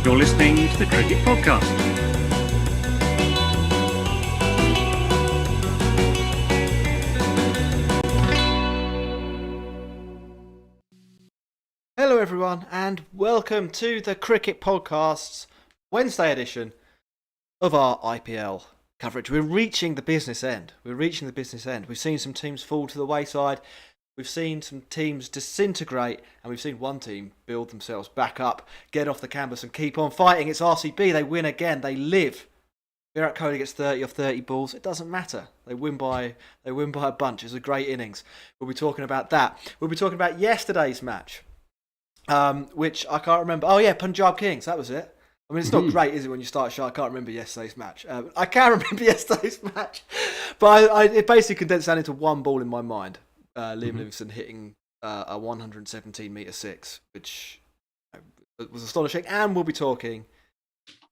You're listening to the Cricket Podcast. Hello everyone and welcome to the Cricket Podcast's Wednesday edition of our IPL coverage. We're reaching the business end. We've seen some teams fall to the wayside. We've seen some teams disintegrate, and we've seen one team build themselves back up, get off the canvas and keep on fighting. It's RCB. They win again. They live. Virat Kohli gets 30 off 30 balls. It doesn't matter. They win by a bunch. It's a great innings. We'll be talking about that. We'll be talking about yesterday's match, which I can't remember. Oh yeah, Punjab Kings. That was it. I mean, it's not great, is it, when you start a show? I can't remember yesterday's match. I can remember yesterday's match, but it basically condensed down into one ball in my mind. Liam Livingstone hitting a 117-metre six, which was astonishing. And we'll be talking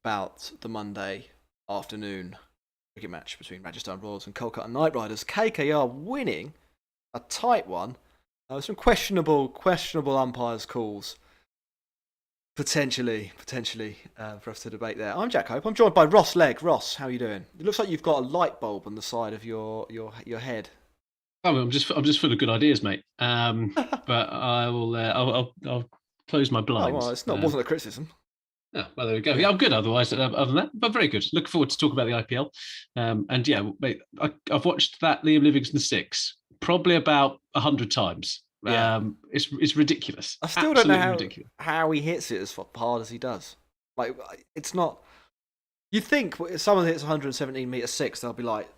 about the Monday afternoon cricket match between Rajasthan Royals and Kolkata Knight Riders. KKR winning a tight one. Some questionable umpires' calls. Potentially for us to debate there. I'm Jack Hope. I'm joined by Ross Legg. Ross, how are you doing? It looks like you've got a light bulb on the side of your head. Oh, I'm just full of good ideas, mate. But I'll close my blinds. Oh, well, it's not wasn't a criticism. Oh, well, there we go. Yeah, I'm good otherwise, other than that, but very good. Looking forward to talk about the IPL. And yeah, mate, I've watched that Liam Livingstone six probably about 100 times. Yeah. It's ridiculous. I still don't know how he hits it as hard as he does. Like, it's not. You'd think if someone hits 117-metre six, they'll be like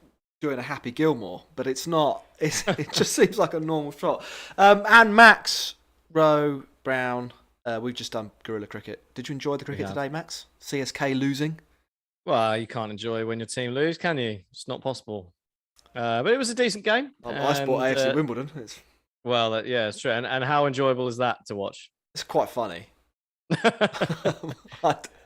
doing a Happy Gilmore, but it's not. It just seems like a normal shot. And Max, Rowe, Brown, we've just done guerrilla cricket. Did you enjoy the cricket today, Max? CSK losing? Well, you can't enjoy when your team lose, can you? It's not possible. But it was a decent game. I support AFC Wimbledon. Well, yeah, it's true. And how enjoyable is that to watch? It's quite funny.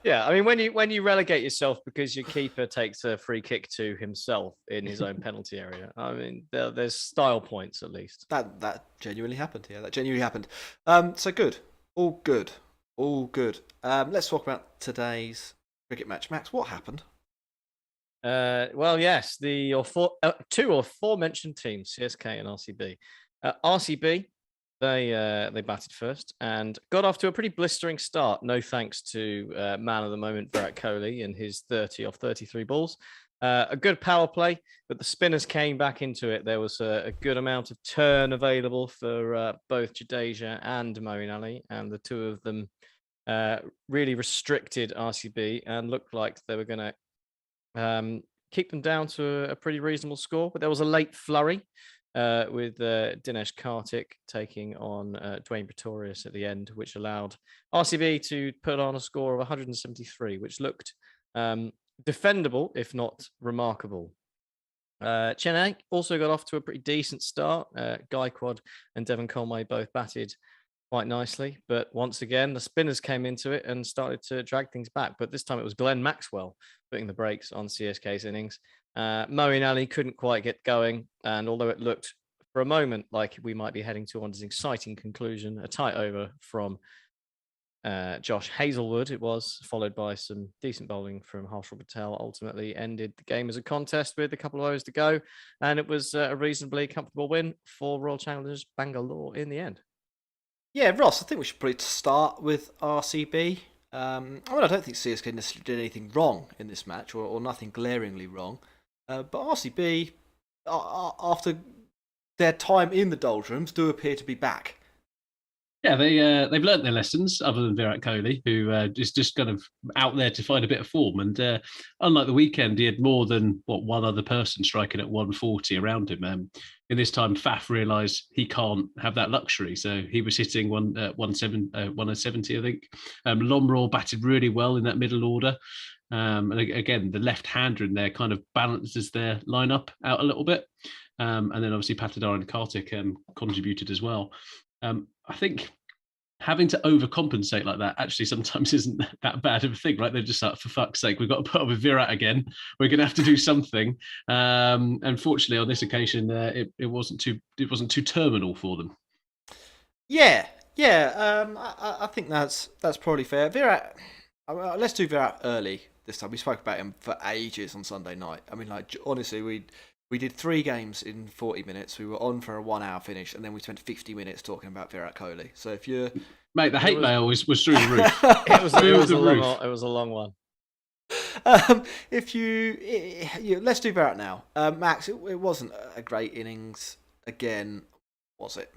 Yeah, I mean, when you relegate yourself because your keeper takes a free kick to himself in his own penalty area, I mean, there's style points at least. That genuinely happened. Yeah, that genuinely happened. So good, all good. Let's talk about today's cricket match. Max, what happened? Well, yes, the two or four mentioned teams, CSK and RCB. RCB. They batted first and got off to a pretty blistering start. No thanks to man of the moment Virat Kohli and his 30 off 33 balls. A good power play, but the spinners came back into it. There was a good amount of turn available for both Jadeja and Moeen Ali, and the two of them really restricted RCB and looked like they were going to keep them down to a pretty reasonable score. But there was a late flurry. With Dinesh Karthik taking on Dwayne Pretorius at the end, which allowed RCB to put on a score of 173, which looked defendable, if not remarkable. Chennai also got off to a pretty decent start. Gaikwad and Devon Conway both batted quite nicely, but once again, the spinners came into it and started to drag things back. But this time it was Glenn Maxwell putting the brakes on CSK's innings. Moeen Ali couldn't quite get going, and although it looked for a moment like we might be heading towards an exciting conclusion, a tight over from Josh Hazlewood, it was, followed by some decent bowling from Harshal Patel, ultimately ended the game as a contest with a couple of overs to go, and it was a reasonably comfortable win for Royal Challengers Bangalore in the end. Yeah, Ross, I think we should probably start with RCB. I don't think CSK necessarily did anything wrong in this match, or nothing glaringly wrong. But RCB, after their time in the doldrums, do appear to be back. Yeah, they've learnt their lessons, other than Virat Kohli, who is just kind of out there to find a bit of form. And unlike the weekend, he had more than one other person striking at 140 around him. In this time, Faf realised he can't have that luxury, so he was hitting 170, I think. Lomraw batted really well in that middle order. And again, the left-hander in there kind of balances their lineup out a little bit. And then obviously Patidar and Karthik contributed as well. I think having to overcompensate like that actually sometimes isn't that bad of a thing, right? They're just like, for fuck's sake, we've got to put up with Virat again. We're going to have to do something. Unfortunately, on this occasion, it wasn't too terminal for them. Yeah. I think that's probably fair. Virat, let's do Virat early this time. We spoke about him for ages on Sunday night. I mean, like, honestly, we did 3 games in 40 minutes. We were on for a 1-hour finish, and then we spent 50 minutes talking about Virat Kohli. So if you're... Mate, the hate mail was through the roof. It was roof. a long one. If you let's do Virat now. Max, it wasn't a great innings again, was it?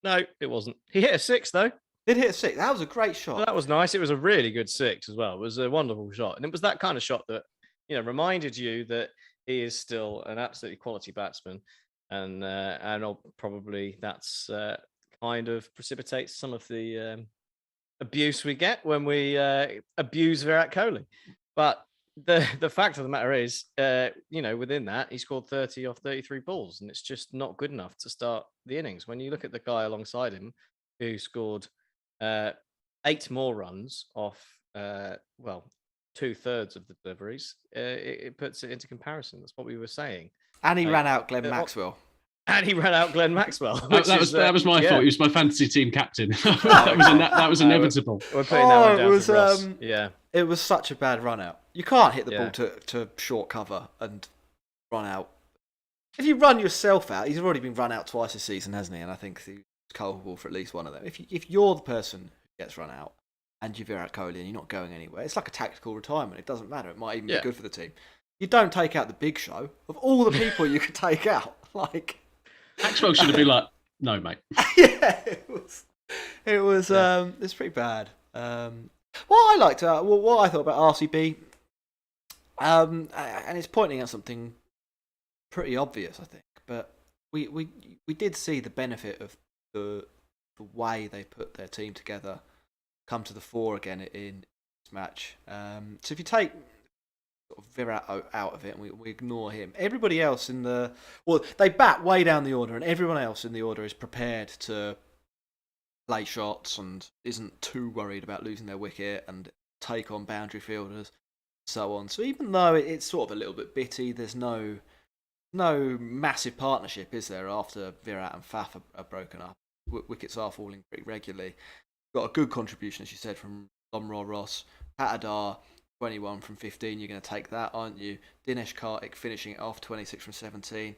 No, it wasn't. He hit a 6 though. Did hit a 6. That was a great shot. Well, that was nice. It was a really good 6 as well. It was a wonderful shot, and it was that kind of shot that reminded you that he is still an absolutely quality batsman, and probably that's kind of precipitates some of the abuse we get when we abuse Virat Kohli. But the fact of the matter is, within that, he scored 30 off 33 balls, and it's just not good enough to start the innings. When you look at the guy alongside him, who scored 8 more runs off, 2/3 of the deliveries, it puts it into comparison. That's what we were saying. And he ran out Glenn Maxwell. And he ran out Glenn Maxwell. That was my fault. He was my fantasy team captain. that was inevitable. We're putting that one down to Ross. It was such a bad run out. You can't hit the ball to short cover and run out. If you run yourself out, he's already been run out twice this season, hasn't he? And I think he's culpable for at least one of them. If you're the person who gets run out and you're Virat Kohli and you're not going anywhere, it's like a tactical retirement. It doesn't matter. It might even be good for the team. You don't take out the big show of all the people you could take out. Like, Maxwell should have been like, no, mate. It was it's pretty bad. What I liked, what I thought about RCB, and it's pointing at something pretty obvious, I think, but we did see the benefit of the way they put their team together come to the fore again in this match. So if you take sort of Virat out of it and we ignore him, everybody else they bat way down the order, and everyone else in the order is prepared to play shots and isn't too worried about losing their wicket and take on boundary fielders, so on. So even though it's sort of a little bit bitty, there's no massive partnership, is there, after Virat and Faf are broken up? Wickets are falling pretty regularly. Got a good contribution, as you said, from Lomro Ross. Patadar, 21 from 15. You're going to take that, aren't you? Dinesh Karthik finishing it off, 26 from 17.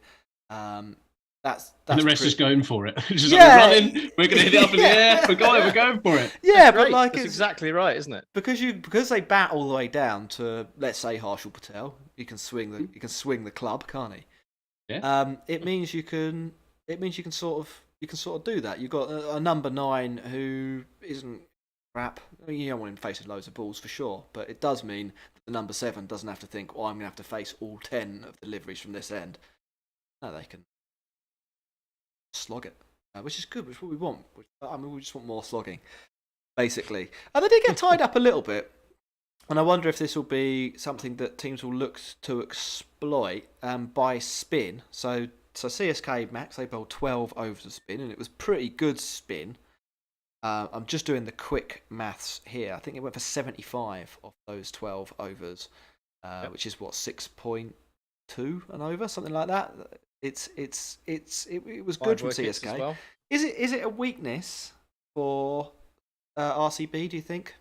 That's and the rest is going for it. Just we're running, we're going to hit it up in the air. We're going for it. Yeah, but like it's exactly right, isn't it? Because they bat all the way down to, let's say, Harshal Patel. He can swing the club, can't he? Yeah. It means you can sort of do that. You've got a number 9 who isn't crap. I mean, you don't want him facing loads of balls for sure, but it does mean that the number 7 doesn't have to think, I'm going to have to face all 10 of the deliveries from this end. No, they can slog it, which is good, which is what we want. I mean, we just want more slogging, basically. And they did get tied up a little bit, and I wonder if this will be something that teams will look to exploit by spin. So CSK, Max, they bowled 12 overs of spin, and it was pretty good spin. I'm just doing the quick maths here. I think it went for 75 of those 12 overs, which is what, 6.2 an over, something like that. It was good from CSK. Well. Is it a weakness for RCB, do you think?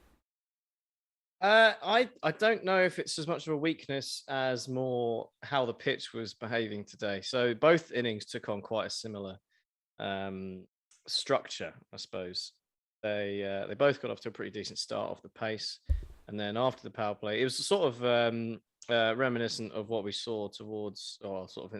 I don't know if it's as much of a weakness as more how the pitch was behaving today. So both innings took on quite a similar structure, I suppose. They both got off to a pretty decent start off the pace, and then after the power play, it was sort of reminiscent of what we saw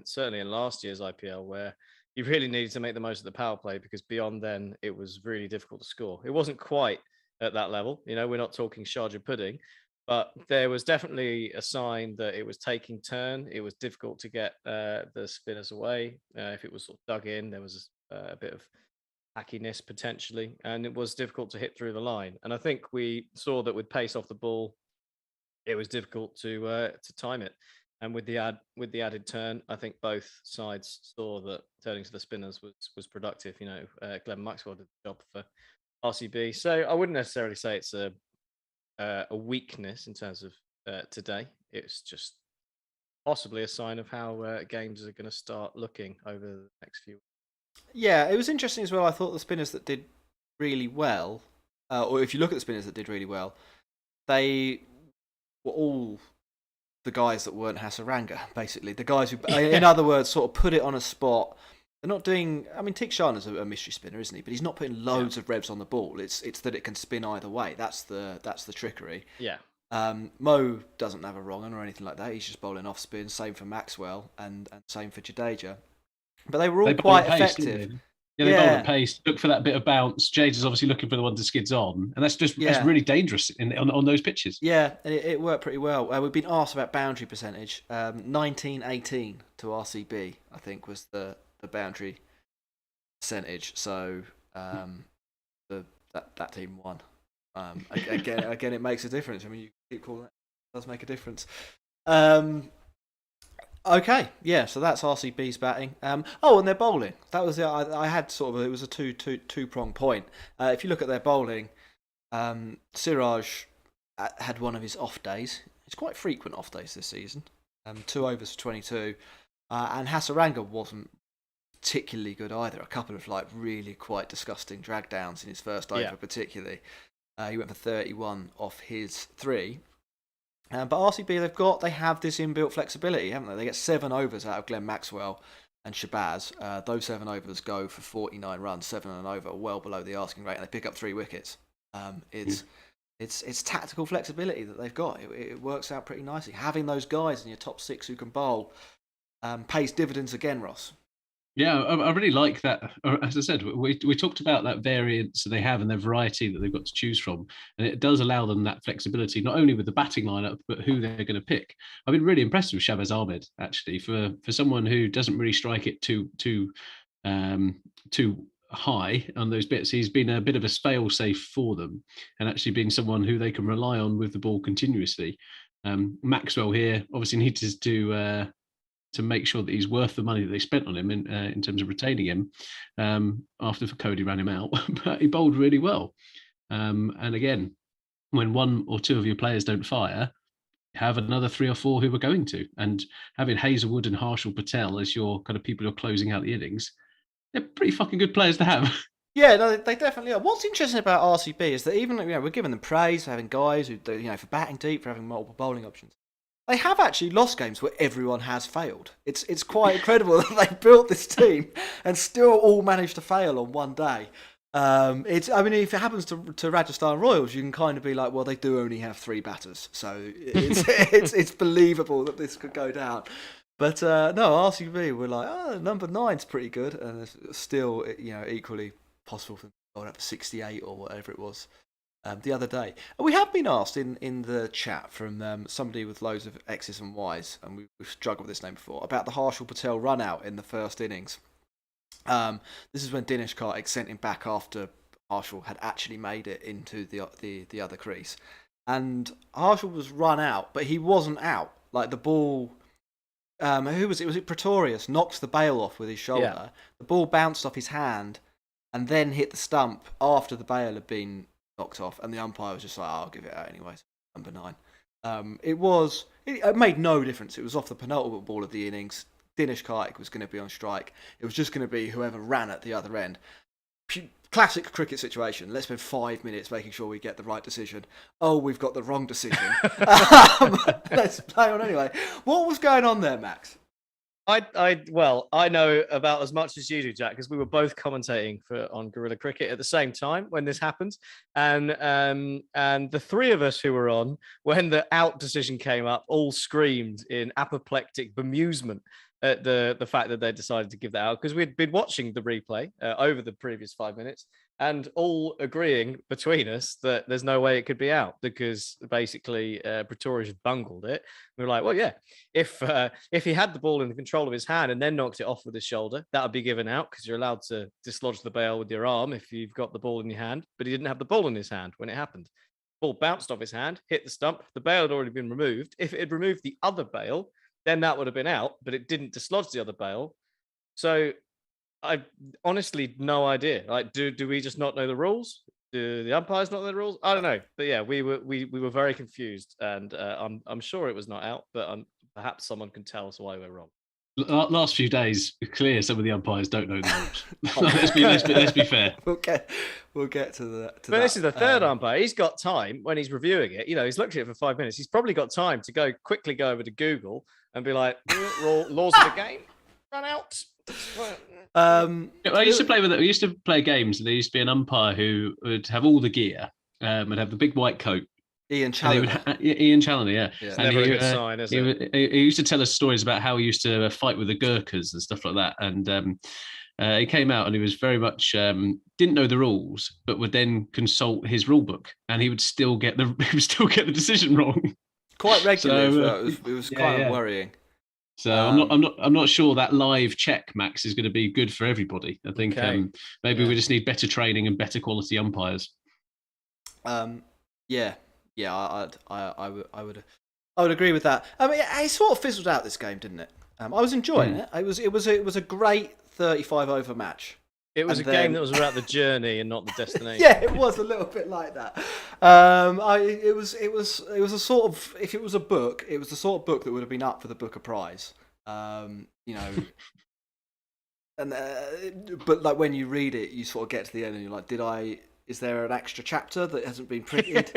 certainly in last year's IPL, where you really needed to make the most of the power play, because beyond then it was really difficult to score. It wasn't quite at that level, we're not talking Sharjah pudding, but there was definitely a sign that it was taking turn. It was difficult to get the spinners away. If it was sort of dug in, there was a bit of hackiness potentially, and it was difficult to hit through the line. And I think we saw that with pace off the ball, it was difficult to time it. And with the added turn, I think both sides saw that turning to the spinners was productive. Glenn Maxwell did the job for RCB, so I wouldn't necessarily say it's a weakness in terms of today. It's just possibly a sign of how games are going to start looking over the next few weeks. Yeah, it was interesting as well. I thought the spinners that did really well, or if you look at the spinners that did really well, they were all the guys that weren't Hasaranga, basically. The guys who, in other words, sort of put it on a spot. They're not doing. I mean, Tikshana's a mystery spinner, isn't he? But he's not putting loads of revs on the ball. It's that it can spin either way. That's the trickery. Yeah. Mo doesn't have a wrong one or anything like that. He's just bowling off spin. Same for Maxwell and same for Jadeja. But they were all quite effective. Yeah, they bowl at pace. Look for that bit of bounce. Jade is obviously looking for the one to skids on, and that's really dangerous on those pitches. Yeah, and it worked pretty well. We've been asked about boundary percentage. 19-18 to RCB, I think, was the boundary percentage. So that team won. Again, it makes a difference. I mean, you keep calling it does make a difference. Okay, yeah, so that's RCB's batting. And their bowling. That was I had sort of it was a two-prong point. If you look at their bowling, Siraj had one of his off days. It's quite frequent off days this season. 2 overs for 22, and Hasaranga wasn't particularly good either. A couple of really quite disgusting drag downs in his first over, particularly. He went for 31 off his 3. But RCB, they have this inbuilt flexibility, haven't they? They get 7 overs out of Glenn Maxwell and Shabazz. Those 7 overs go for 49 runs, 7 and an over, well below the asking rate, and they pick up 3 wickets. It's tactical flexibility that they've got. It works out pretty nicely. Having those guys in your top 6 who can bowl pays dividends again, Ross. Yeah, I really like that. As I said, we talked about that variance they have and their variety that they've got to choose from, and it does allow them that flexibility, not only with the batting lineup, but who they're going to pick. I've been really impressed with Shabazz Ahmed, actually, for someone who doesn't really strike it too high on those bits. He's been a bit of a fail-safe for them, and actually being someone who they can rely on with the ball continuously. Maxwell here obviously needs to make sure that he's worth the money that they spent on him in terms of retaining him after Cody ran him out. But he bowled really well. And again, when 1 or 2 of your players don't fire, have another 3 or 4 who are going to. And having Hazelwood and Harshal Patel as your kind of people who are closing out the innings, they're pretty fucking good players to have. Yeah, no, they definitely are. What's interesting about RCB is that even we're giving them praise for having guys who for batting deep, for having multiple bowling options. They have actually lost games where everyone has failed. It's quite incredible that they built this team and still all managed to fail on one day. If it happens to Rajasthan Royals, you can kind of be like, well, they do only have 3 batters, so it's believable that this could go down. But no, RCB were like, number 9's pretty good, and it's still equally possible for them to go up to 68 or whatever it was. The other day. We have been asked in the chat from somebody with loads of X's and Y's, and we've struggled with this name before, about the Harshal Patel run out in the first innings. This is when Dinesh Karthik sent him back after Harshal had actually made it into the other crease. And Harshal was run out, but he wasn't out. Like the ball, who was it? Was it Pretorius? Knocked the bail off with his shoulder. Yeah. The ball bounced off his hand and then hit the stump after the bail had been knocked off, and the umpire was just like, I'll give it out anyway. Number 9. It made no difference. It was off the penultimate ball of the innings. Dinesh Karthik was going to be on strike. It was just going to be whoever ran at the other end. Classic cricket situation. Let's spend 5 minutes making sure we get the right decision. Oh, we've got the wrong decision. Let's play on anyway. What was going on there, Max? I know about as much as you do, Jack, because we were both commentating on Guerrilla Cricket at the same time when this happened, and the 3 of us who were on when the out decision came up all screamed in apoplectic bemusement at the fact that they decided to give that out, because we'd been watching the replay over the previous 5 minutes and all agreeing between us that there's no way it could be out because basically Pretorius had bungled it. We were like, well, yeah, if he had the ball in the control of his hand and then knocked it off with his shoulder, that would be given out because you're allowed to dislodge the bail with your arm if you've got the ball in your hand. But he didn't have the ball in his hand when it happened. Ball bounced off his hand, hit the stump. The bail had already been removed. If it had removed the other bail, then that would have been out, but it didn't dislodge the other bail. So I honestly no idea. Like, do we just not know the rules? Do the umpires not know the rules? I don't know. But yeah, we were very confused, and I'm sure it was not out, but perhaps someone can tell us why we're wrong. Last few days, it's clear some of the umpires don't know the rules. let's be fair. We'll get to that. But this is the third umpire. He's got time when he's reviewing it. He's looked at it for 5 minutes. He's probably got time to quickly go over to Google and be like, laws of the game, run out. I used to play games, and there used to be an umpire who would have all the gear, and have the big white coat. Ian Challoner. Ian Challoner, yeah. It's never a good sign, is it? He used to tell us stories about how he used to fight with the Gurkhas and stuff like that. And he came out and he was very much didn't know the rules, but would then consult his rule book, and he would still get the decision wrong. Quite regularly. So, it was kind of worrying. So I'm not sure that live check, Max, is going to be good for everybody. I think maybe we just need better training and better quality umpires. Yeah, I would agree with that. I mean, it sort of fizzled out this game, didn't it? I was enjoying it. It was a great 35 over match. It was game that was about the journey and not the destination. Yeah, it was a little bit like that. It was a sort of, if it was a book, it was the sort of book that would have been up for the Booker Prize. And but like when you read it, you sort of get to the end and you're like, is there an extra chapter that hasn't been printed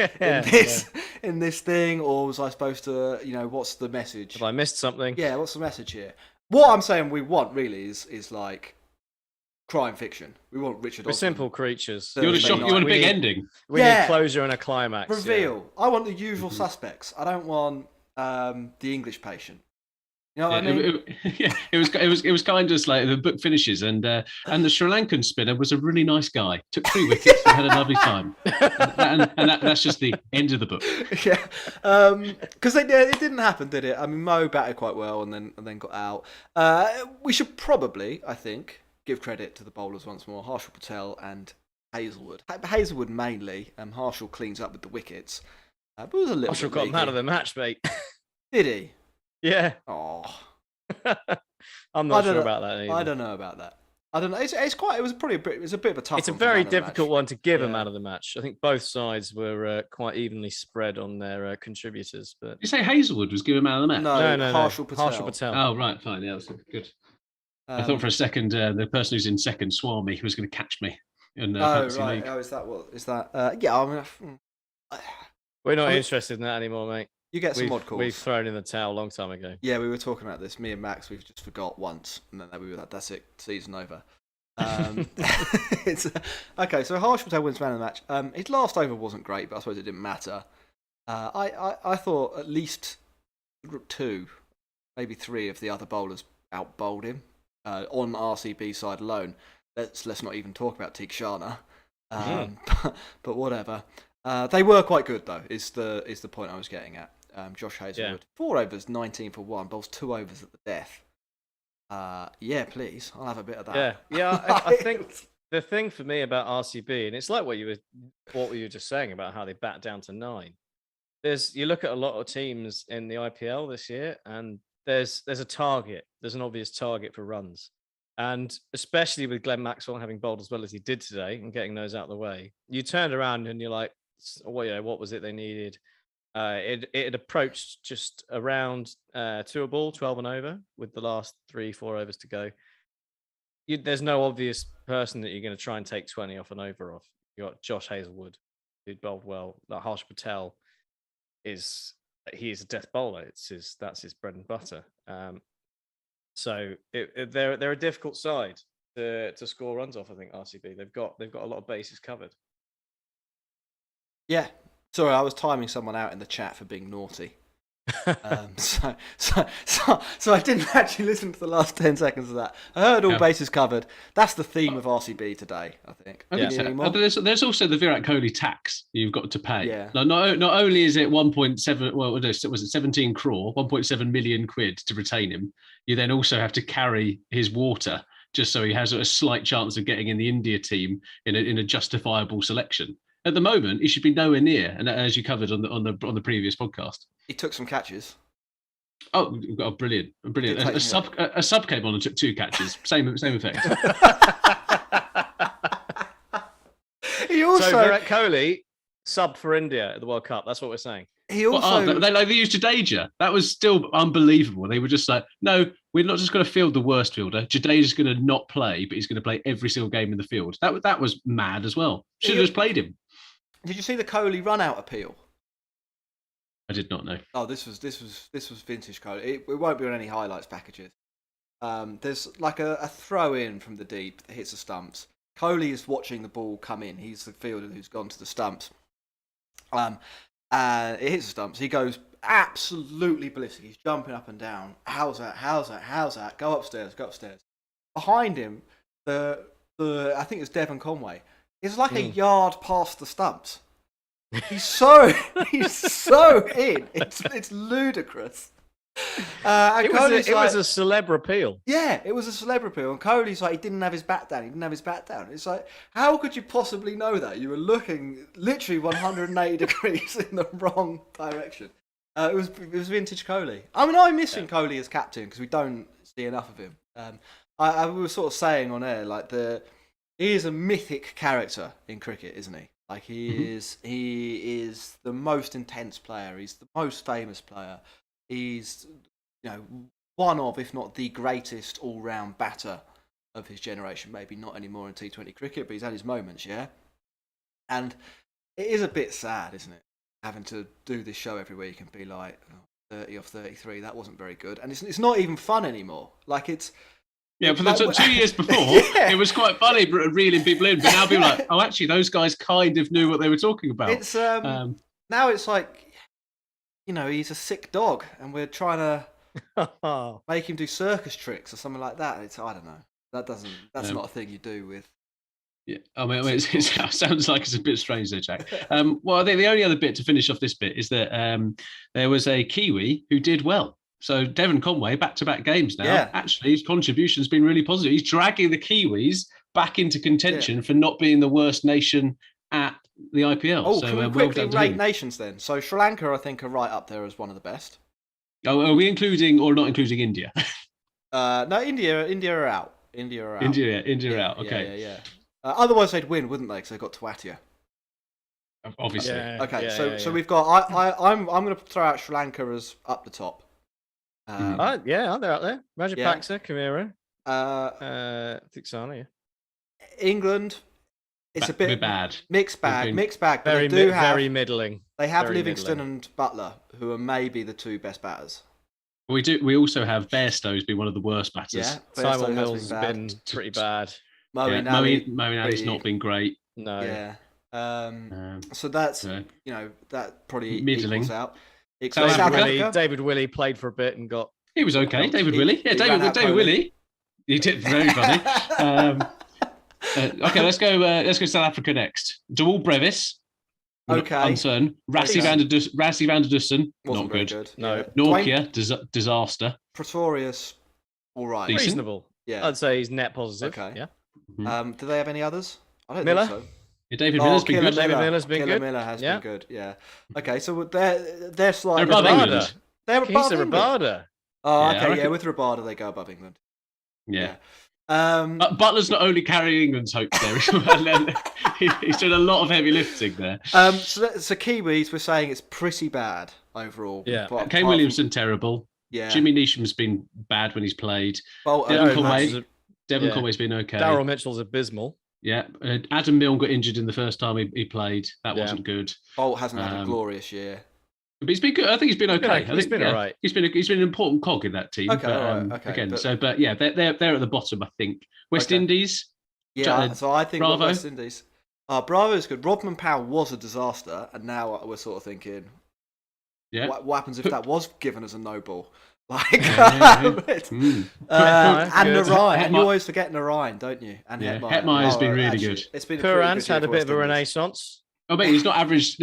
in this thing, or was I supposed to, what's the message? Have I missed something? Yeah, what's the message here? What I'm saying we want really is like crime fiction. We want Richard Osman. We're simple creatures. You want a big ending. We need closure and a climax. Reveal. Yeah. I want the usual suspects. I don't want the English patient. You know what I mean? It was kind of just like the book finishes, and the Sri Lankan spinner was a really nice guy. Took 3 wickets, and had a lovely time, and that's just the end of the book. Yeah, because it didn't happen, did it? I mean, Mo batted quite well, and then got out. We should probably, I think, give credit to the bowlers once more, Harshal Patel and Hazelwood. Hazelwood mainly. Harshal cleans up with the wickets, but it was a little. Harshal got man of the match, mate. Did he? Yeah. Oh. I'm not sure about that either. I don't know about that. I don't know. It was a bit of a tough. It's a very difficult one to give a man of the match. I think both sides were quite evenly spread on their contributors. But you say Hazelwood was given man of the match? No. Harshal Patel. Harshal Patel. Oh right, fine. Yeah, that's good. I thought for a second the person who's in second, Swami, was going to catch me. In Fantasy League. Oh, is that what? Is that? Yeah. I mean, we're not interested in that anymore, mate. You get some odd calls. We've thrown in the towel a long time ago. Yeah, we were talking about this. Me and Max, we've just forgot once, and then we were like, "That's it, season over." It's okay. So Harshal Patel wins man of the match. His last over wasn't great, but I suppose it didn't matter. I thought at least 2, maybe 3 of the other bowlers out bowled him on RCB side alone. Let's not even talk about Teague-Sharna. But whatever. They were quite good though. Is the point I was getting at. Josh Hazelwood, 4 overs, 19 for 1, bowls 2 overs at the death. Yeah, please, I'll have a bit of that. Yeah. I think the thing for me about RCB, and it's like what you were just saying about how they bat down to 9. You look at a lot of teams in the IPL this year, and there's a target. There's an obvious target for runs, and especially with Glenn Maxwell having bowled as well as he did today and getting those out of the way, you turned around and you're like, well, what was it they needed? It had approached just around 2 a ball, 12 and over, with the last 3-4 overs to go. There's no obvious person that you're going to try and take 20 off an over off. You got Josh Hazelwood, who bowled well. Like Harshal Patel is a death bowler. That's his bread and butter. So they're a difficult side to score runs off. I think RCB they've got a lot of bases covered. Yeah. Sorry, I was timing someone out in the chat for being naughty. So I didn't actually listen to the last 10 seconds of that. I heard all bases covered. That's the theme of RCB today, I think. There's also the Virat Kohli tax you've got to pay. Yeah. Not only is it 1.7, was it 17 crore, 1.7 million quid to retain him, you then also have to carry his water just so he has a slight chance of getting in the India team in a justifiable selection. At the moment, he should be nowhere near, and as you covered on the previous podcast, he took some catches. Oh, brilliant! A sub came on and took 2 catches. Same effect. He also so Virat Kohli subbed for India at the World Cup. That's what we're saying. He also they used Jadeja. That was still unbelievable. They were just like, no, we're not just going to field the worst fielder. Jadeja's going to not play, but he's going to play every single game in the field. That was mad as well. Should have just played him. Did you see the Kohli run-out appeal? I did not know. Oh, this was vintage Kohli. It won't be on any highlights packages. There's like a throw in from the deep that hits the stumps. Kohli is watching the ball come in. He's the fielder who's gone to the stumps. And it hits the stumps. He goes absolutely ballistic. He's jumping up and down. How's that? Go upstairs. Behind him, the I think it's Devon Conway. It's like a yard past the stumps. He's so in. It's ludicrous. It was a celeb appeal. Yeah, it was a celeb appeal. And Kohli's like, he didn't have his bat down. It's like, how could you possibly know that? You were looking literally 180 degrees in the wrong direction. It was vintage Kohli. I mean, I'm missing Kohli as captain because we don't see enough of him. I was sort of saying on air, like, he is a mythic character in cricket, isn't he? Like, he is the most intense player. He's the most famous player. He's, one of, if not the greatest all-round batter of his generation. Maybe not anymore in T20 cricket, but he's had his moments, yeah? And it is a bit sad, isn't it? Having to do this show every week and be like, 30 off 33, that wasn't very good. And it's not even fun anymore. Like, it's... Yeah, for the 2 years before, it was quite funny reeling people in. But now people are like, oh, actually, those guys kind of knew what they were talking about. It's now it's like, he's a sick dog, and we're trying to make him do circus tricks or something like that. I don't know. That's not a thing you do with. Yeah, I mean, it sounds like it's a bit strange there, Jack. Well, I think the only other bit to finish off this bit is that there was a Kiwi who did well. So Devon Conway, back-to-back games now. Yeah. Actually, his contribution's been really positive. He's dragging the Kiwis back into contention for not being the worst nation at the IPL. Oh, so, can we quickly rate nations then? So Sri Lanka, I think, are right up there as one of the best. Oh, are we including or not including India? No, India are out. India are out. Okay. Yeah. Otherwise, they'd win, wouldn't they? Because they've got Twatia. Obviously. Yeah, okay, so we've got. I'm going to throw out Sri Lanka as up the top. They're out there. Rajapaksa, Kamira, Thiksana. England. It's a bit bad. Mixed bag. Very middling. They have Livingstone and Butler, who are maybe the two best batters. We do. We also have Bairstow's been one of the worst batters. Yeah, Simon Mills has been pretty bad. Moeen not been great. No. Yeah. So that's that probably middling equals out. David Willey played for a bit and got. He was okay. David Willey. Yeah, David Willey. He did very funny. Okay, let's go. Let's go South Africa next. Dewald Brevis. Okay. Uncertain. Rassie van der Dussen. Not good. No. Norkia. Disaster. Pretorius. All right. Decent. Reasonable. Yeah. I'd say he's net positive. Okay. Yeah. Mm-hmm. Do they have any others? I don't Miller? think so. Yeah, David Miller's been good. David Miller's been good. Miller has been good. Yeah. Okay, so they're slightly above England. They're above England. Rabada. Oh, okay. Yeah, with Rabada they go above England. Yeah. Butler's not only carrying England's hopes there, he's doing a lot of heavy lifting there. So Kiwis, we're saying it's pretty bad overall. Yeah. Kane Williamson, terrible. Yeah. Jimmy Neesham's been bad when he's played. Devon Conway's been okay. Daryl Mitchell's abysmal. Yeah. Adam Milne got injured in the first time he played. That wasn't good. Bolt hasn't had a glorious year. But he's been good. I think he's been okay. He's been all right. He's been an important cog in that team. Okay, they're at the bottom, I think. West Indies. Yeah, so I think Bravo. West Indies. Bravo's good. Rodman Powell was a disaster, and now we're sort of thinking, what happens if that was given as a no ball? And Narayan, you always forget Narayan, don't you? And Hetmeyer's been really good. It's been Curran's had a bit of a renaissance. Oh, mate, he's not average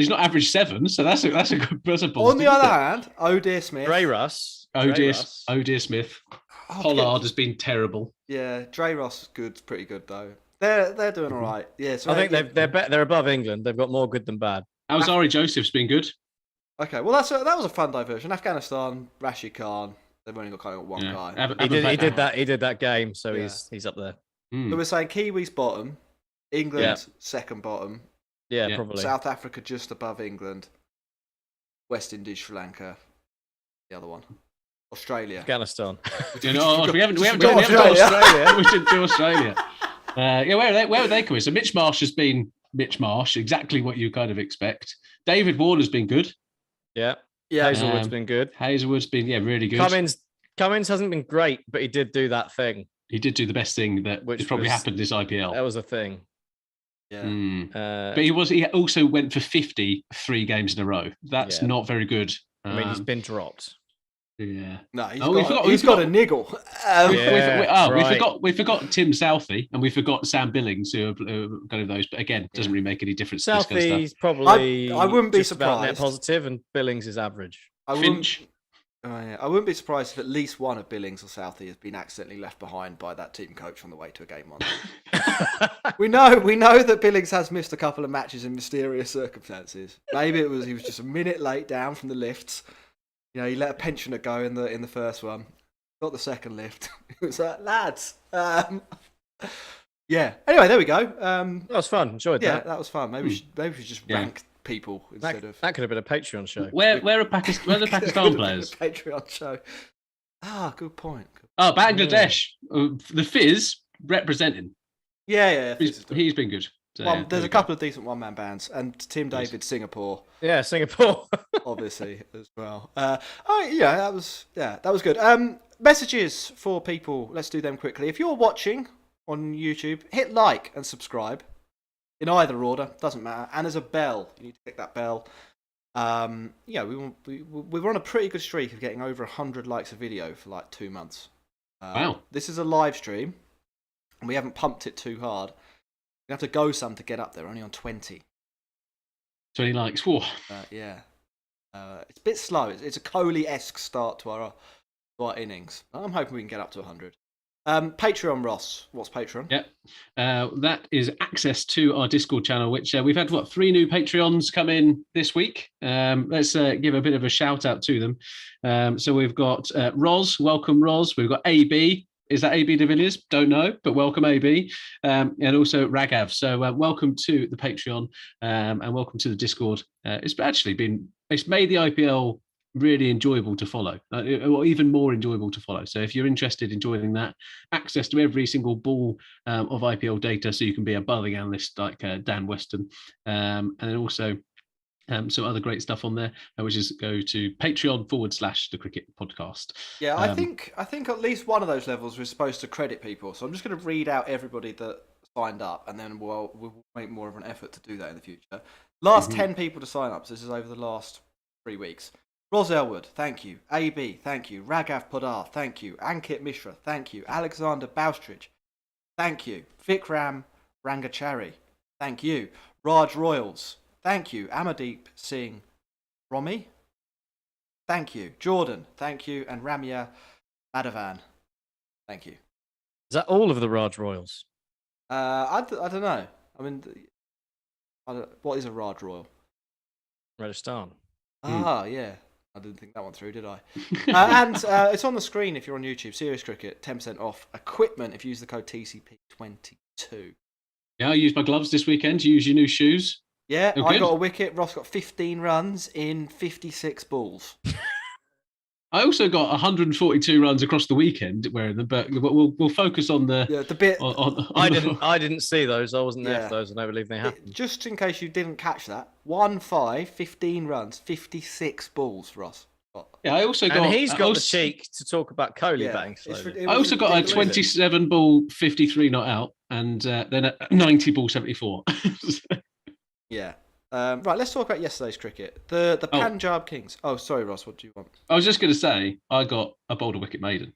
7, so that's a good. On the other hand, O'Dear Smith, Dre Russ, O'Dear Smith, Pollard has been terrible. Yeah, Dre Russ is good, pretty good though. They're doing all right. Yeah, so I think they're above England. They've got more good than bad. Alzari Joseph's been good. Okay, well that was a fun diversion. Afghanistan, Rashid Khan. They've only got one guy. He did that game, so he's up there. So we're saying Kiwis bottom, England second bottom. Yeah, probably. South Africa just above England. West Indies, Sri Lanka, the other one. Australia. Afghanistan. We haven't got done Australia. We should do Australia. Where are they coming? So Mitch Marsh has been Mitch Marsh, exactly what you kind of expect. David Warner's been good. Yeah. Yeah. Hazelwood's been good. Hazelwood's been really good. Cummins hasn't been great, but he did do that thing. He did do the best thing that Which probably was- happened this IPL. That was a thing. Yeah. But he also went for 50 3 games in a row. That's Yeah. not very good. I mean, he's been dropped. Yeah. No, he's got a niggle. We forgot Tim Southey and we forgot Sam Billings, who are kind of those. But again, doesn't really make any difference. To this kind of Southey's stuff. probably I wouldn't be just about net surprised. positive, and Billings is average. Finch. I wouldn't be surprised if at least one of Billings or Southey has been accidentally left behind by that team coach on the way to a game one. we know that Billings has missed a couple of matches in mysterious circumstances. Maybe he was just a minute late down from the lifts. You know, he let a pensioner go in the first one. Got the second lift. It was like, lads. Yeah. Anyway, there we go. That was fun. Enjoyed Yeah, that. that was fun. Maybe we should just rank people instead of That could have been a Patreon show. Where are the Pakistan players? Patreon show. Good point. Oh, Bangladesh. The Fizz representing. Yeah. He's been good. So, There's a couple of decent one-man bands, and Tim David, Singapore, Yeah, Singapore. obviously as well. That was good. Messages for people. Let's do them quickly. If you're watching on YouTube, hit like and subscribe in either order. Doesn't matter. And there's a bell. You need to click that bell. We were on a pretty good streak of getting over 100 likes a video for like 2 months. Wow. This is a live stream, and we haven't pumped it too hard. You have to go some to get up there. Only on 20. 20 likes. Whoa. Yeah. It's a bit slow. It's a Kohli-esque start to our innings. I'm hoping we can get up to 100. Patreon, Ross. What's Patreon? Yeah. That is access to our Discord channel, which we've had, 3 new Patreons come in this week. Let's give a bit of a shout out to them. So we've got Roz. Welcome, Roz. We've got AB. Is that AB de Villiers? Don't know, but welcome, AB. And also Ragav. So welcome to the Patreon and welcome to the Discord. It's made the IPL really enjoyable to follow, or even more enjoyable to follow. So if you're interested in joining that, access to every single ball of IPL data, so you can be a bowling analyst like Dan Weston, and then also some other great stuff on there, which is go to Patreon/The Cricket Podcast. Yeah, I think at least one of those levels we're supposed to credit people. So I'm just going to read out everybody that signed up, and then we'll make more of an effort to do that in the future. Last 10 people to sign up. So this is over the last 3 weeks. Ros Elwood, thank you. AB, thank you. Ragav Podar, thank you. Ankit Mishra, thank you. Alexander Baustridge, thank you. Vikram Rangachari, thank you. Raj Royals, thank you. Amadeep Singh Romy, thank you. Jordan, thank you. And Ramya Madhavan, thank you. Is that all of the Raj Royals? I don't know. I mean, what is a Raj Royal? Rajasthan. Yeah. I didn't think that one through, did I? And it's on the screen if you're on YouTube. Serious Cricket, 10% off equipment if you use the code TCP22. Yeah, I used my gloves this weekend to use your new shoes. Yeah, They're I good. got a wicket. Ross got 15 runs in 56 balls. I also got 142 runs across the weekend wearing them, but we'll focus on the bit. I didn't see those. I wasn't there for those, and I believe they happened. Just in case you didn't catch that, 1-5, 15 runs, 56 balls, Ross. Yeah, I also got. And he's got the cheek to talk about Kohli batting slowly. I also got a 27 ball 53 not out, and then a 90 ball 74. Yeah. Right, let's talk about yesterday's cricket. The Punjab Kings. Oh, sorry, Ross. What do you want? I was just going to say I got a bowled a wicket maiden.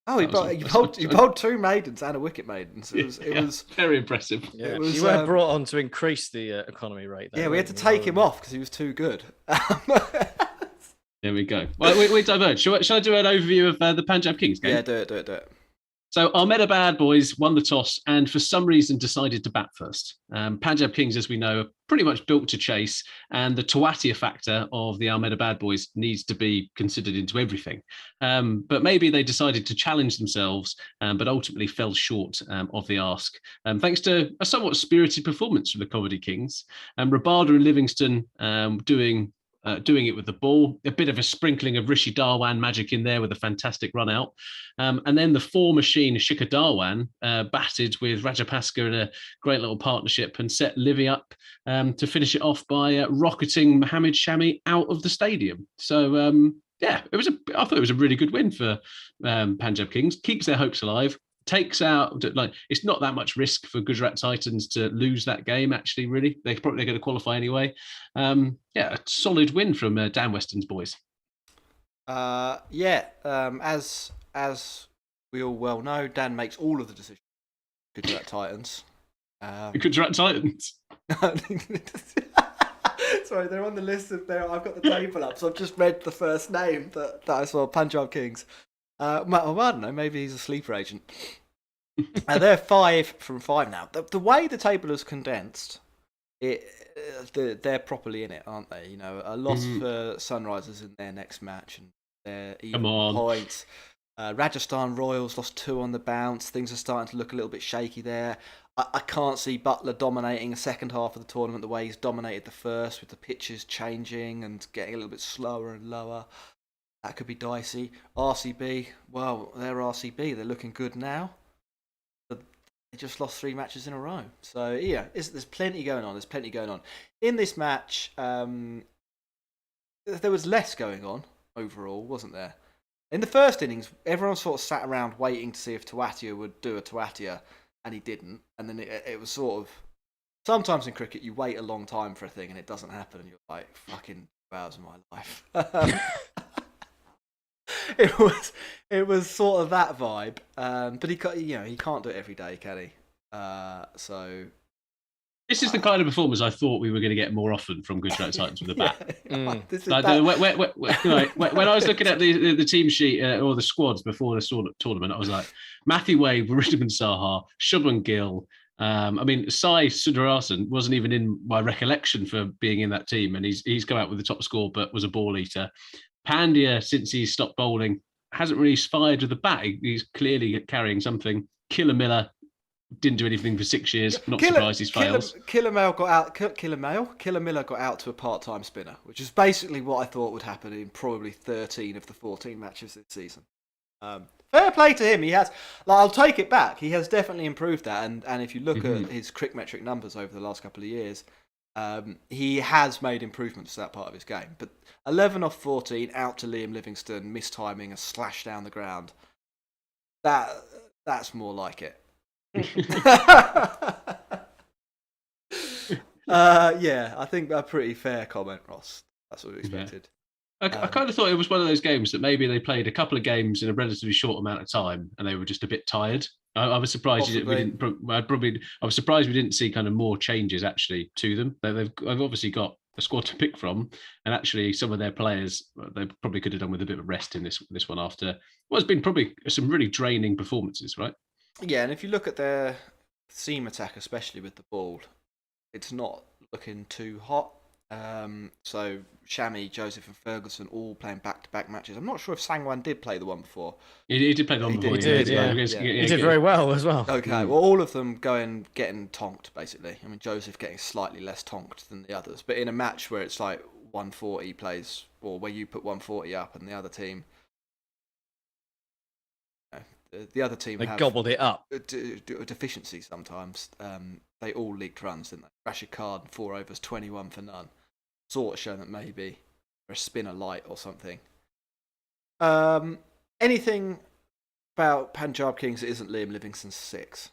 Oh, you bowled 2 maidens and a wicket maiden. So it was very impressive. Yeah, you were brought on to increase the economy rate. Yeah, we had to take him off because he was too good. There we go. Well, we diverge. Shall I do an overview of the Punjab Kings game? Yeah, do it. So Ahmedabad boys won the toss and for some reason decided to bat first. Punjab Kings, as we know, are pretty much built to chase, and the Tawatia factor of the Ahmedabad boys needs to be considered into everything. But maybe they decided to challenge themselves, but ultimately fell short of the ask. Thanks to a somewhat spirited performance from the Comedy Kings, Rabada and Livingstone doing doing it with the ball. A bit of a sprinkling of Rishi Darwan magic in there with a fantastic run out. And then the 4 machine Shikhar Darwan batted with Rajapaksa in a great little partnership and set Livy up to finish it off by rocketing Mohammad Shami out of the stadium. So, I thought it was a really good win for Punjab Kings. Keeps their hopes alive. Takes out, like, it's not that much risk for Gujarat Titans to lose that game, actually, really. They're probably going to qualify anyway. A solid win from Dan Weston's boys. As we all well know, Dan makes all of the decisions. Gujarat Titans. Gujarat Titans? Sorry, they're on the list of there. I've got the table up, so I've just read the first name that I saw, Punjab Kings. I don't know, maybe he's a sleeper agent. They're 5 from 5 now. The way the table is condensed, they're properly in it, aren't they? You know, a loss for Sunrisers in their next match, and they're even points. Rajasthan Royals lost 2 on the bounce. Things are starting to look a little bit shaky there. I can't see Butler dominating the second half of the tournament the way he's dominated the first, with the pitches changing and getting a little bit slower and lower. That could be dicey. RCB, well, they're RCB. They're looking good now. But they just lost 3 matches in a row. So, yeah, there's plenty going on. In this match, there was less going on overall, wasn't there? In the first innings, everyone sort of sat around waiting to see if Tawatia would do a Tawatia, and he didn't. And then it was sort of... Sometimes in cricket, you wait a long time for a thing and it doesn't happen, and you're like, fucking 2 hours of my life. It was sort of that vibe, but he can't do it every day, can he? So this is the kind of performance I thought we were going to get more often from Gujarat Titans with the bat. When I was looking at the team sheet or the squads before the tournament, I was like, Matthew Wade, Riddman Saha, Shubman Gill. Sai Sundararajan wasn't even in my recollection for being in that team, and he's come out with the top score, but was a ball eater. Pandya, since he's stopped bowling, hasn't really fired with the bat. He's clearly carrying something. Killer Miller didn't do anything for 6 years. Not surprised he's fails. Killer Miller got out to a part-time spinner, which is basically what I thought would happen in probably 13 of the 14 matches this season. Fair play to him. He has. I'll take it back. He has definitely improved that. And if you look at his crickmetric numbers over the last couple of years, he has made improvements to that part of his game. But 11 off 14, out to Liam Livingstone, mistiming, a slash down the ground. That's more like it. I think a pretty fair comment, Ross. That's what we expected. I kind of thought it was one of those games that maybe they played a couple of games in a relatively short amount of time and they were just a bit tired. I was surprised we didn't. I was surprised we didn't see kind of more changes actually to them. They've obviously got a squad to pick from, and actually some of their players they probably could have done with a bit of rest in this one after what's been probably some really draining performances, right? Yeah, and if you look at their seam attack, especially with the ball, it's not looking too hot. So Shami, Joseph and Ferguson all playing back-to-back matches. I'm not sure if Sangwan did play the one before. He did play the one before. He did very well as well. Okay, well, all of them getting tonked, basically. I mean, Joseph getting slightly less tonked than the others. But in a match where it's like 140 plays, or where you put 140 up and the other team... The other team they gobbled it up. A deficiency sometimes. They all leaked runs, didn't they? Rashid Khan, 4 overs, 21 for none. Sort of showing that maybe they're a spinner light or something. Anything about Punjab Kings that isn't Liam Livingstone's 6?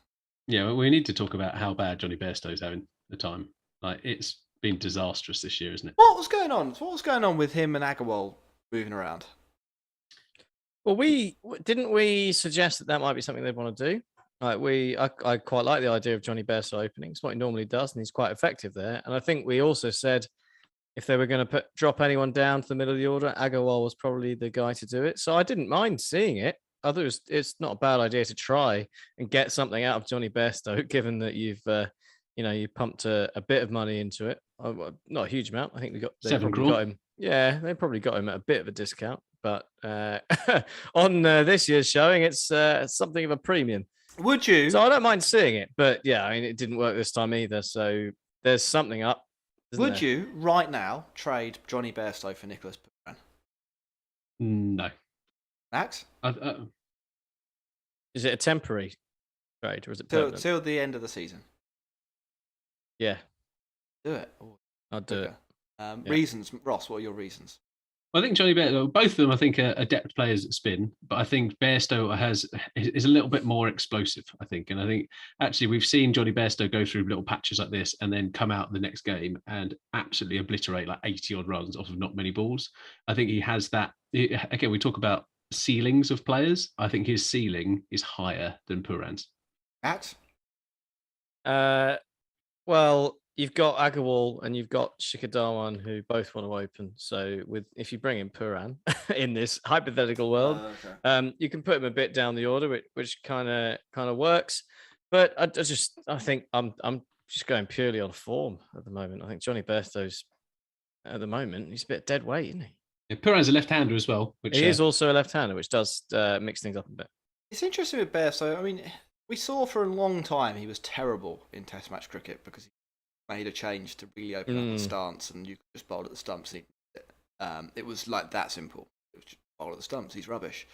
Yeah, well, we need to talk about how bad Jonny Bairstow's having the time. Like, it's been disastrous this year, isn't it? What was going on? What was going on with him and Agarwal moving around? Well, didn't we suggest that might be something they'd want to do? I quite like the idea of Jonny Bairstow opening. It's what he normally does, and he's quite effective there. And I think we also said if they were going to drop anyone down to the middle of the order, Agarwal was probably the guy to do it. So I didn't mind seeing it. I thought it's not a bad idea to try and get something out of Jonny Bairstow, given that you've you pumped a bit of money into it. Not a huge amount. I think they 7 crore. got him. Yeah, they probably got him at a bit of a discount. But on this year's showing, it's something of a premium. Would you? So I don't mind seeing it. But yeah, I mean, it didn't work this time either. So there's something up. isn't Would there? you right now trade Jonny Bairstow for Nicholas Pooran? No. Max? Is it a temporary trade or is it Till permanent? the end of the season. Yeah, Do it. I'll do it. Yeah. Reasons, Ross, what are your reasons? I think Jonny Bairstow, both of them, I think, are depth players at spin, but I think Bairstow is a little bit more explosive, I think. And I think actually we've seen Jonny Bairstow go through little patches like this and then come out the next game and absolutely obliterate like 80 odd runs off of not many balls. I think he has that. Again, we talk about ceilings of players. I think his ceiling is higher than Pooran's. Max? Well, you've got Agarwal and you've got Shikadawan who both want to open. So if you bring in Pooran in this hypothetical world, you can put him a bit down the order, which kind of works. But I think I'm just going purely on form at the moment. I think Jonny Bairstow's at the moment he's a bit dead weight, isn't he? Yeah, Pooran's a left-hander as well. He is also a left-hander, which does mix things up a bit. It's interesting with Bairstow. I mean, we saw for a long time he was terrible in Test match cricket because he made a change to really open up the stance, and you could just bowl at the stumps. And it was like that simple. It was just bowl at the stumps. He's rubbish.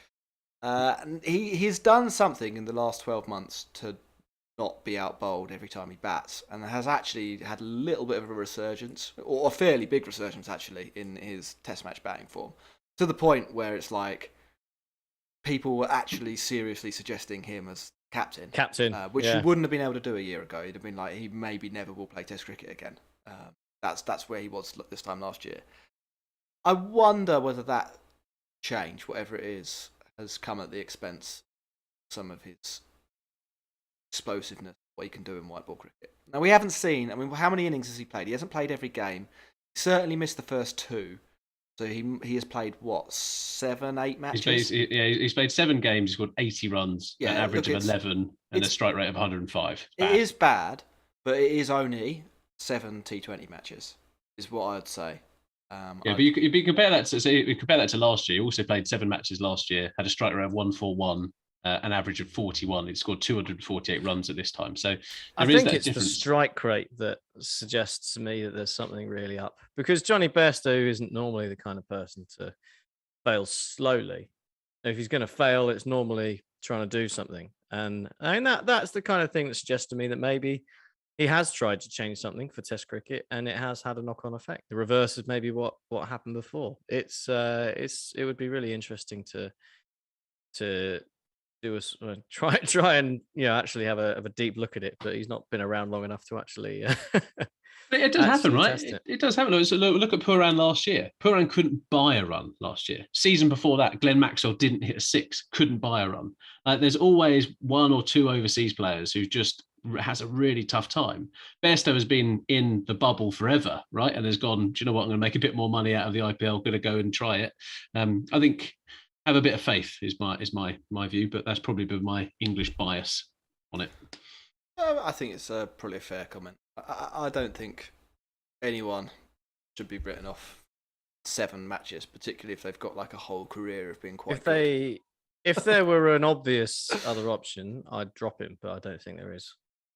And he's done something in the last 12 months to not be out bowled every time he bats, and has actually had a little bit of a resurgence, or a fairly big resurgence actually, in his Test match batting form, to the point where it's like people were actually seriously suggesting him as captain, which he wouldn't have been able to do a year ago. He'd have been like, he maybe never will play Test cricket again. That's where he was this time last year. I wonder whether that change, whatever it is, has come at the expense of some of his explosiveness, what he can do in white ball cricket. Now, we haven't seen, I mean, how many innings has he played? He hasn't played every game. He certainly missed the first two. So he has played, what, 7, 8 matches? He's played 7 games. He's got 80 runs, an average of 11, and a strike rate of 105. It is bad, but it is only 7 T20 matches, is what I'd say. But you compare that to last year. He also played 7 matches last year, had a strike rate of 141, an average of 41. He scored 248 runs at this time. So I think it's the strike rate that suggests to me that there's something really up, because Jonny Bairstow isn't normally the kind of person to fail slowly. If he's going to fail, it's normally trying to do something, and that's the kind of thing that suggests to me that maybe he has tried to change something for Test cricket, and it has had a knock-on effect. The reverse is maybe what happened before. It would be really interesting to do try and actually have a deep look at it, but he's not been around long enough to actually. It does happen, right? It does happen. Look at Pooran last year. Pooran couldn't buy a run last year. Season before that, Glenn Maxwell didn't hit a 6, couldn't buy a run. There's always 1 or 2 overseas players who just has a really tough time. Bairstow has been in the bubble forever, right? And has gone, do you know what? I'm going to make a bit more money out of the IPL. Going to go and try it. I think have a bit of faith is my view, but that's probably been my English bias on it. I think it's probably a fair comment. I don't think anyone should be written off 7 matches, particularly if they've got like a whole career of being quite good. If there were an obvious other option, I'd drop him, but I don't think there is.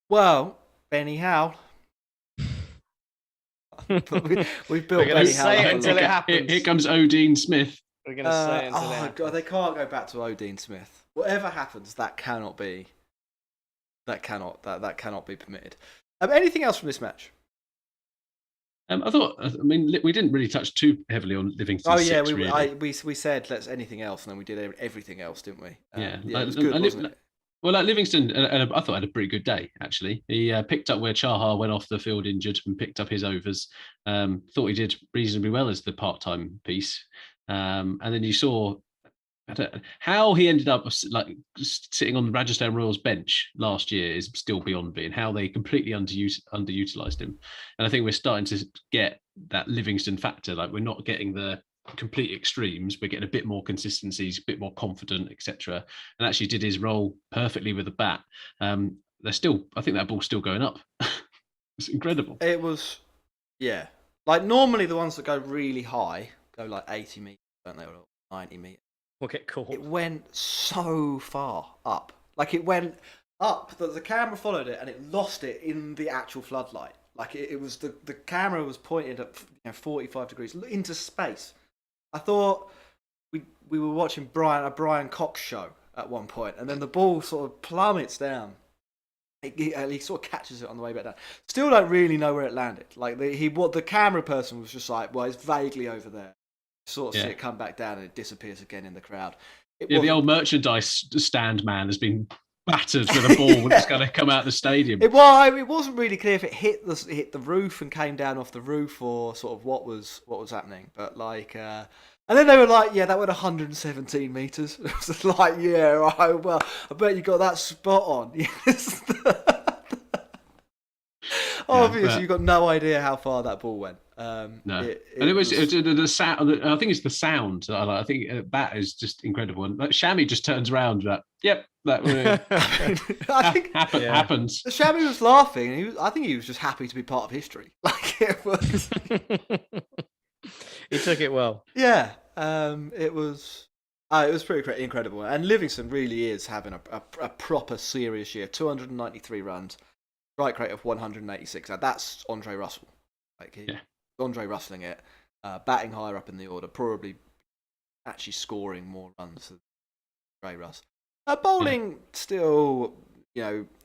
Well, Benny Howell. We've built Benny Howell until it happens. Here comes Odin Smith. We're going to say it until it happens. God, they can't go back to Odin Smith. Whatever happens, that cannot be permitted. Anything else from this match? We didn't really touch too heavily on Livingstone. Oh yeah, really. we said let's anything else, and then we did everything else, didn't we? Yeah, it was good, wasn't it? Well, Livingstone, I thought had a pretty good day actually. He picked up where Chahar went off the field injured and picked up his overs. Thought he did reasonably well as the part-time piece, and then you saw how he ended up like sitting on the Rajasthan Royals bench last year is still beyond me, and how they completely underutilized him. And I think we're starting to get that Livingstone factor. Like we're not getting the complete extremes, we're getting a bit more consistencies, a bit more confident, etc. And actually did his role perfectly with the bat. I think that ball's still going up. It's incredible. It was, yeah. Like normally the ones that go really high go like 80 meters, don't they, or 90 meters. We'll get caught. It went so far up. Like it went up that the camera followed it and it lost it in the actual floodlight. Like it was the camera was pointed at 45 degrees into space. I thought we were watching a Brian Cox show at one point, and then the ball sort of plummets down. He sort of catches it on the way back down. Still don't really know where it landed. Like the camera person was just like, well, it's vaguely over there. Sort of see it come back down and it disappears again in the crowd. The old merchandise stand man has been battered with a ball when it's going to come out of the stadium. It wasn't really clear if it hit the roof and came down off the roof or sort of what was happening. But like, and then they were like, yeah, that went 117 meters. It was like, yeah, right, well, I bet you got that spot on. Obviously, you've got no idea how far that ball went. No, it was the sound. I think it's the sound that I like. I think that is just incredible. And like, Shammy just turns around. Like, yep, that I think happens. Shammy was laughing, and I think he was just happy to be part of history. Like it was. He took it well. Yeah, it was pretty incredible. And Livingstone really is having a proper serious year. 293 runs, strike rate of 186. Now that's Andre Russell. Andre Russelling it, batting higher up in the order, probably actually scoring more runs than Andre Russ. Bowling still,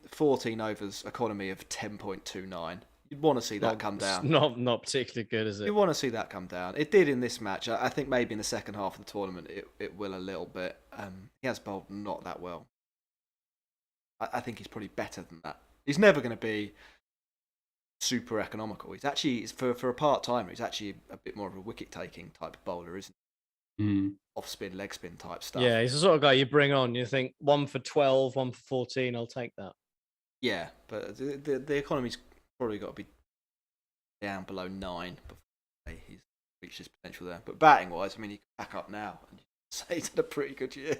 14 overs, economy of 10.29. You'd want to see that come down. Not particularly good, is it? You want to see that come down. It did in this match. I think maybe in the second half of the tournament it will a little bit. He has bowled not that well. I think he's probably better than that. He's never going to be super economical. He's actually, for a part-timer, he's actually a bit more of a wicket-taking type of bowler, isn't he? Off-spin, leg-spin type stuff. Yeah, he's the sort of guy you bring on. You think 1 for 12, 1 for 14, I'll take that. Yeah, but the economy's probably got to be down below 9 before he's reached his potential there. But batting-wise, I mean, he can back up now and say he's had a pretty good year.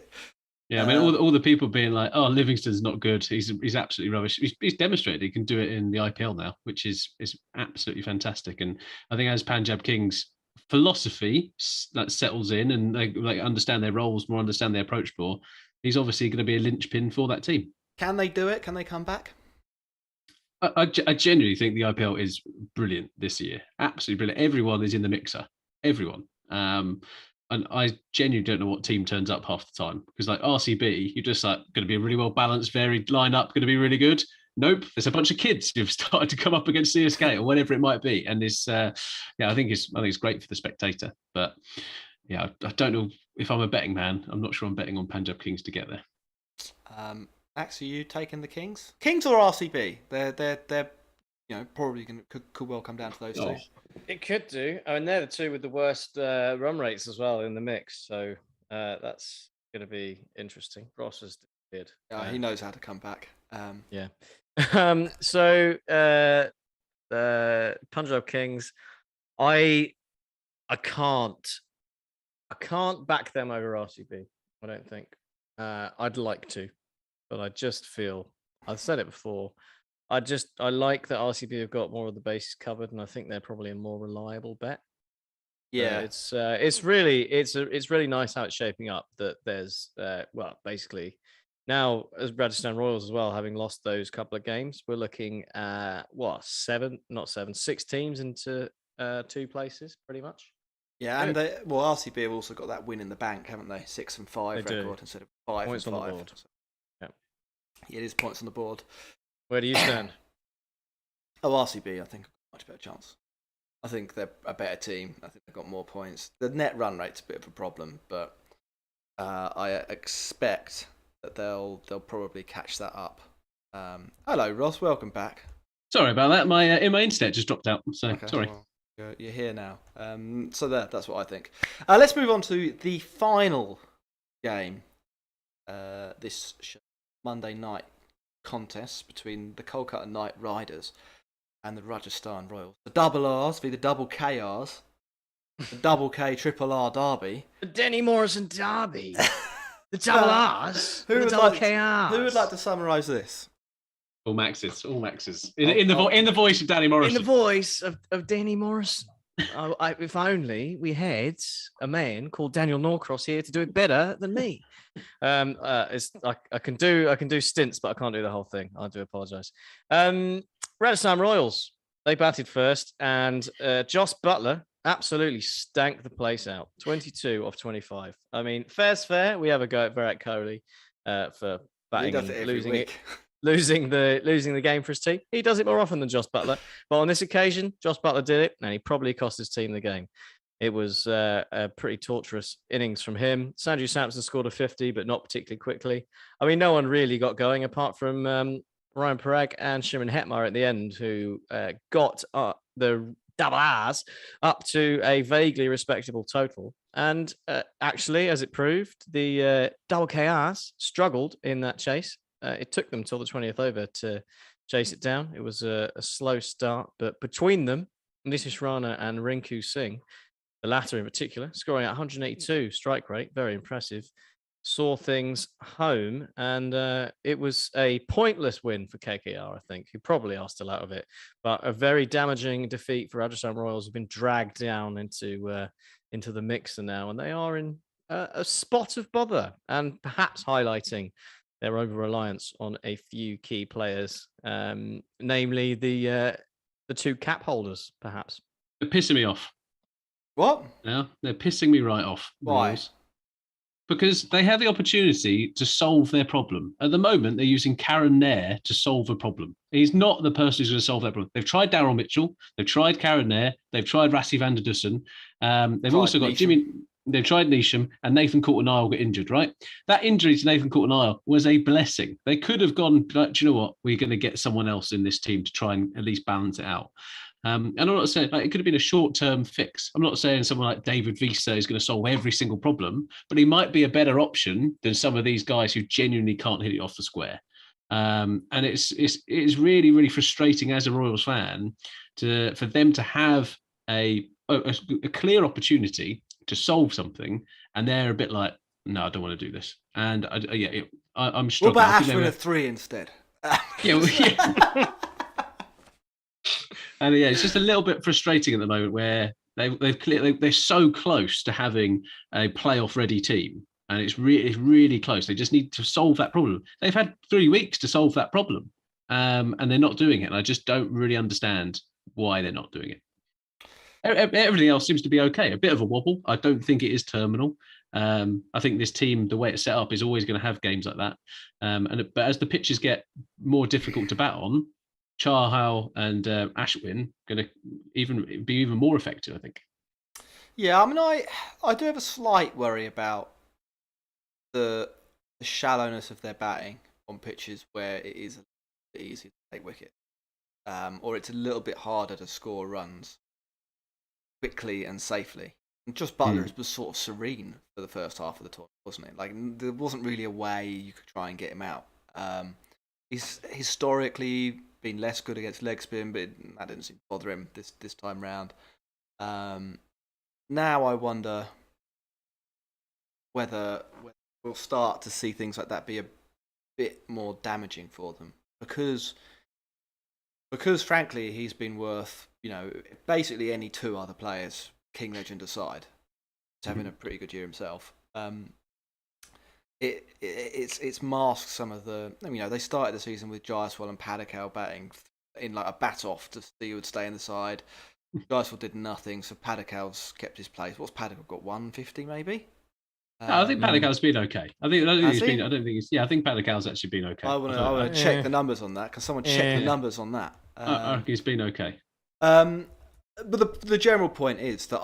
Yeah, I mean, all the people being like, "Oh, Livingstone's not good. He's absolutely rubbish." He's demonstrated he can do it in the IPL now, which is absolutely fantastic. And I think as Punjab Kings philosophy that settles in and they understand their roles more, understand their approach more, he's obviously going to be a linchpin for that team. Can they do it? Can they come back? I genuinely think the IPL is brilliant this year. Absolutely brilliant. Everyone is in the mixer. Everyone. And I genuinely don't know what team turns up half the time because, like RCB, you're just like going to be a really well balanced, varied lineup, going to be really good. Nope, there's a bunch of kids who've started to come up against CSK or whatever it might be, and it's I think it's great for the spectator. But yeah, I don't know if I'm a betting man. I'm not sure I'm betting on Punjab Kings to get there. Max, are you taking the Kings? Kings or RCB? They're probably could well come down to those two. It could do. I mean, they're the two with the worst run rates as well in the mix. So that's going to be interesting. Ross has did. He knows how to come back. Yeah. So Punjab Kings, I can't back them over RCB. I don't think. I'd like to, but I just feel I've said it before. I like that RCB have got more of the bases covered, and I think they're probably a more reliable bet. Yeah, it's really nice how it's shaping up. That there's basically now as Rajasthan Royals as well, having lost those couple of games, we're looking at 6 teams into 2 places, pretty much. Yeah, and RCB have also got that win in the bank, haven't they? 6 and 5 record instead of 5 points and 5. On the board. Yeah, it is points on the board. Where do you stand? RCB, I think, a much better chance. I think they're a better team. I think they've got more points. The net run rate's a bit of a problem, but I expect that they'll probably catch that up. Hello, Ross. Welcome back. Sorry about that. My internet just dropped out. So okay, sorry. Well, you're here now. So that's what I think. Let's move on to the final game. This Monday night contest between the Kolkata Knight Riders and the Rajasthan Royals. The double R's v the double KRs. The double K triple R derby. The Denny Morrison derby. The double R's. The double KRs. Who would like to summarise this? All Maxes. In the voice of Danny Morrison. In the voice of Danny Morrison. If only we had a man called Daniel Norcross here to do it better than me. I can do stints, but I can't do the whole thing. I do apologise. Rajasthan Royals They batted first, and Joss Buttler absolutely stank the place out. 22 off 25. I mean, fair's fair. We have a go at Virat Kohli for batting and losing the game for his team. He does it more often than Joss Buttler, but on this occasion, Joss Buttler did it, and he probably cost his team the game. It was a pretty torturous innings from him. Sanju Samson scored a 50, but not particularly quickly. I mean, no one really got going apart from Ryan Parag and Shimon Hetmar at the end, who got the double R's up to a vaguely respectable total. And actually, as it proved, the double KRs struggled in that chase. It took them till the 20th over to chase it down. It was a slow start, but between them, Nitish Rana and Rinku Singh, the latter in particular, scoring at 182 strike rate, very impressive, saw things home. And it was a pointless win for KKR, I think, who probably are still out of it. But a very damaging defeat for Rajasthan Royals, who've been dragged down into the mixer now. And they are in a spot of bother, and perhaps highlighting their over-reliance on a few key players, namely the two cap holders, perhaps. They're pissing me off. What? Yeah, they're pissing me right off. Why? Royals. Because they have the opportunity to solve their problem. At the moment, they're using Karen Nair to solve a problem. He's not the person who's going to solve that problem. They've tried Daryl Mitchell. They've tried Karen Nair. They've tried Rassi van der Dussen. They've also got Jimmy. They've tried Neesham, and Nathan Coulter-Nile got injured, right? That injury to Nathan Coulter-Nile was a blessing. They could have gone, like, do you know what? We're going to get someone else in this team to try and at least balance it out. And I'm not saying it could have been a short-term fix. I'm not saying someone like David Visa is going to solve every single problem, but he might be a better option than some of these guys who genuinely can't hit it off the square. And it's really, really frustrating as a Royals fan for them to have a clear opportunity to solve something, and they're a bit like, no, I don't want to do this. And I'm struggling. What about Ashwin at 3 instead? Yeah. And it's just a little bit frustrating at the moment where they're so close to having a playoff ready team, and it's really close. They just need to solve that problem. They've had 3 weeks to solve that problem, and they're not doing it. And I just don't really understand why they're not doing it. Everything else seems to be okay. A bit of a wobble. I don't think it is terminal. I think this team, the way it's set up, is always going to have games like that. But as the pitches get more difficult to bat on, Chahal and Ashwin going to be even more effective, I think. Yeah, I mean, I do have a slight worry about the shallowness of their batting on pitches where it is a bit easy to take wicket, or it's a little bit harder to score runs quickly and safely. And Joss Buttler was sort of serene for the first half of the tournament, wasn't it? Like, there wasn't really a way you could try and get him out. He's historically been less good against leg spin, but that didn't seem to bother him this time round. Now I wonder whether we'll start to see things like that be a bit more damaging for them, because frankly he's been worth, basically any 2 other players, King Legend aside. He's having a pretty good year himself. It's masked some of the. They started the season with Jaiswal and Padikal batting in like a bat off to see who would stay in the side. Jaiswal did nothing, so Padikal's kept his place. What's Padikal got? 150 maybe. No, I think Padikal's been okay. I think he's been. I don't think he's. Yeah, I think Padikal's actually been okay. I want to check the numbers on that. Can someone check the numbers on that? I think he's been okay. But the general point is that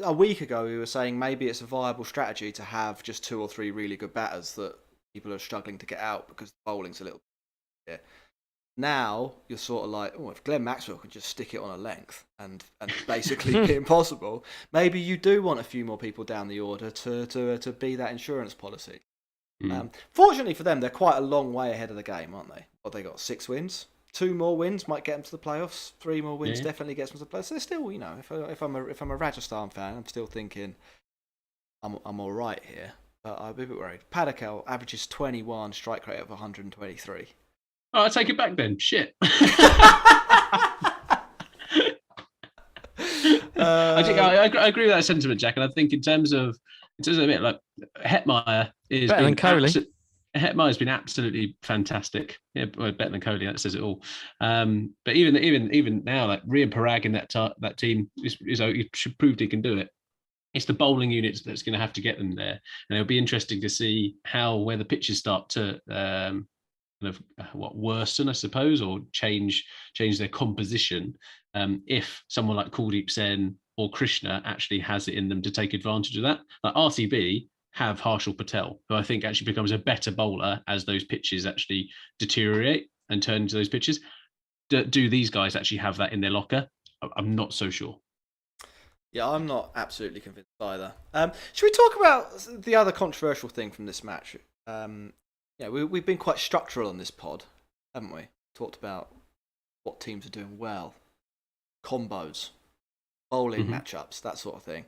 a week ago we were saying maybe it's a viable strategy to have just 2 or 3 really good batters that people are struggling to get out because the bowling's a little bit. Yeah. Now you're sort of like, if Glenn Maxwell could just stick it on a length and basically be impossible, maybe you do want a few more people down the order to be that insurance policy. Fortunately for them, they're quite a long way ahead of the game, aren't they? What, they got 6 wins? 2 more wins might get them to the playoffs. 3 more wins definitely gets them to the playoffs. So still, if I'm a Rajasthan fan, I'm still thinking I'm all right here. But I'd be a bit worried. Padikal averages 21, strike rate of 123. Oh, I take it back then. Shit. I agree with that sentiment, Jack. And I think in terms of a bit like Hetmeyer is better than Kohli. Hetmeyer's been absolutely fantastic. Yeah, better than Kohli. That says it all. But even now, like Rian Parag in that team he should prove he can do it. It's the bowling unit that's going to have to get them there, and it'll be interesting to see where the pitches start to kind of worsen, I suppose, or change their composition. If someone like Kuldeep Sen or Krishna actually has it in them to take advantage of that, like RCB have Harshal Patel, who I think actually becomes a better bowler as those pitches actually deteriorate and turn into those pitches. Do these guys actually have that in their locker? I'm not so sure. Yeah, I'm not absolutely convinced either. Should we talk about the other controversial thing from this match? We've been quite structural on this pod, haven't we? Talked about what teams are doing well, combos, bowling matchups, that sort of thing.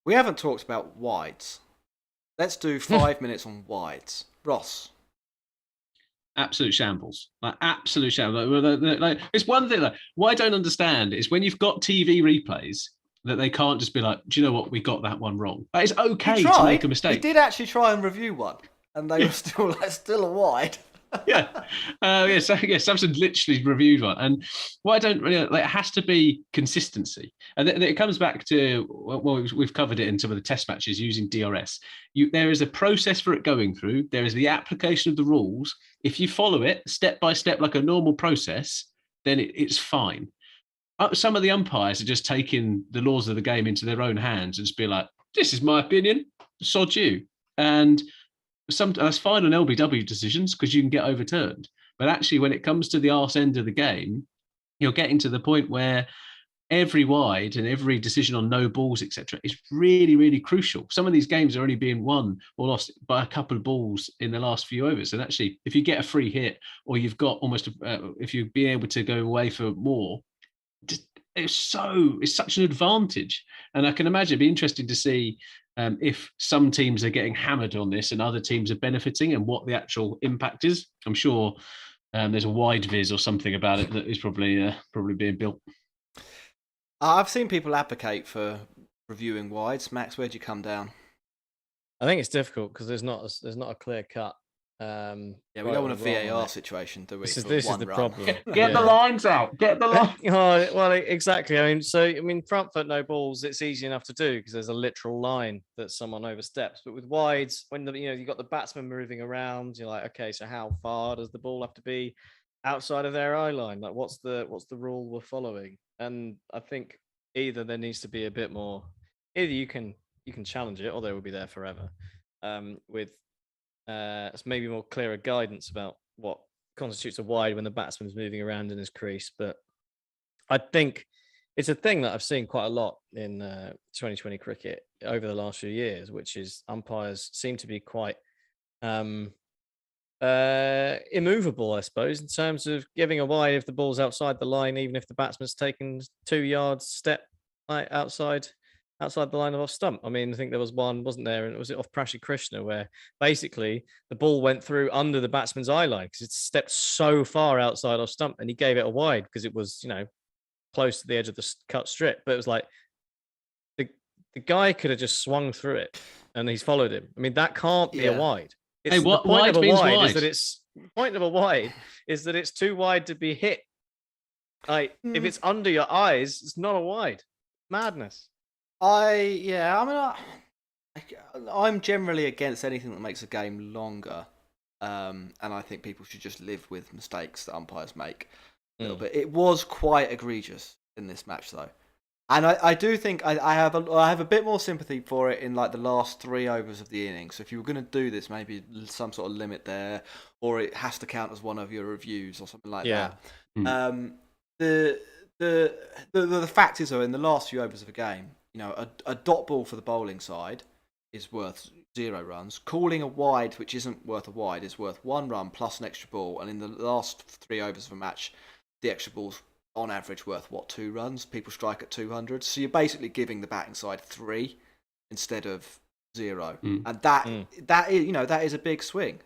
We haven't talked about wides. Let's do 5 minutes on wides. Ross. Absolute shambles. Like absolute shambles. Like, it's one thing. Like, what I don't understand is when you've got TV replays that they can't just be like, do you know what? We got that one wrong. Like, it's okay to make a mistake. He did actually try and review one, and they were still a wide. Samson literally reviewed one, and what I don't really like, it has to be consistency, and it comes back to we've covered it in some of the test matches using DRS. There is a process for it going through. There is the application of the rules. If you follow it step by step like a normal process, then it's fine. Some of the umpires are just taking the laws of the game into their own hands and just be like, "This is my opinion, sod you," and that's fine on LBW decisions because you can get overturned. But actually, when it comes to the arse end of the game, you're getting to the point where every wide and every decision on no balls, etc., is really, really crucial. Some of these games are only being won or lost by a couple of balls in the last few overs. And actually, if you get a free hit or you've got if you've been able to go away for more, it's such an advantage. And I can imagine it'd be interesting to see if some teams are getting hammered on this and other teams are benefiting and what the actual impact is. I'm sure there's a wide viz or something about it that is probably being built. I've seen people advocate for reviewing wides. Max, where'd you come down? I think it's difficult because there's not a clear cut. We don't want a VAR situation, do we? This is the problem. Get the lines out. Get the lines. Well, exactly. Front foot no balls, it's easy enough to do because there's a literal line that someone oversteps. But with wides, when you've got the batsman moving around, you're like, okay, so how far does the ball have to be outside of their eye line? Like, what's the rule we're following? And I think either there needs to be a bit more. Either you can challenge it, or they will be there forever. With maybe more clearer guidance about what constitutes a wide when the batsman's moving around in his crease. But I think it's a thing that I've seen quite a lot in 2020 cricket over the last few years, which is umpires seem to be quite immovable, I suppose, in terms of giving a wide if the ball's outside the line, even if the batsman's taken 2 yards step outside the line of off stump. I think there was one, wasn't there? And was it off Prashi Krishna, where basically the ball went through under the batsman's eye line because it stepped so far outside off stump, and he gave it a wide because it was, close to the edge of the cut strip. But it was like the guy could have just swung through it, and he's followed him. That can't be a wide. The point of a wide is that it's too wide to be hit. If it's under your eyes, it's not a wide. Madness. I'm generally against anything that makes a game longer, and I think people should just live with mistakes that umpires make a little bit. It was quite egregious in this match, though, and I do think I have a bit more sympathy for it in like the last 3 overs of the innings. So if you were going to do this, maybe some sort of limit there, or it has to count as one of your reviews or something like that. The fact is, though, in the last few overs of a game, a dot ball for the bowling side is worth 0 runs. Calling a wide, which isn't worth a wide, is worth 1 run plus an extra ball. And in the last 3 overs of a match, the extra ball's on average worth 2 runs. People strike at 200, so you're basically giving the batting side 3 instead of 0, and that is a big swing.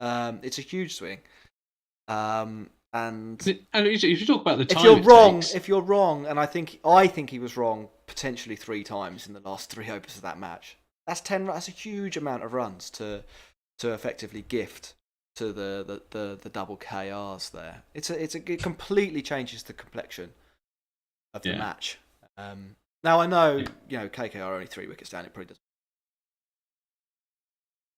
It's a huge swing. And if you talk about the time, if you're wrong, and I think he was wrong potentially 3 times in the last 3 overs of that match. That's 10. That's a huge amount of runs to effectively gift to the double KRs there. It completely changes the complexion of the match. Now I know KKR are only 3 wickets down. It probably doesn't.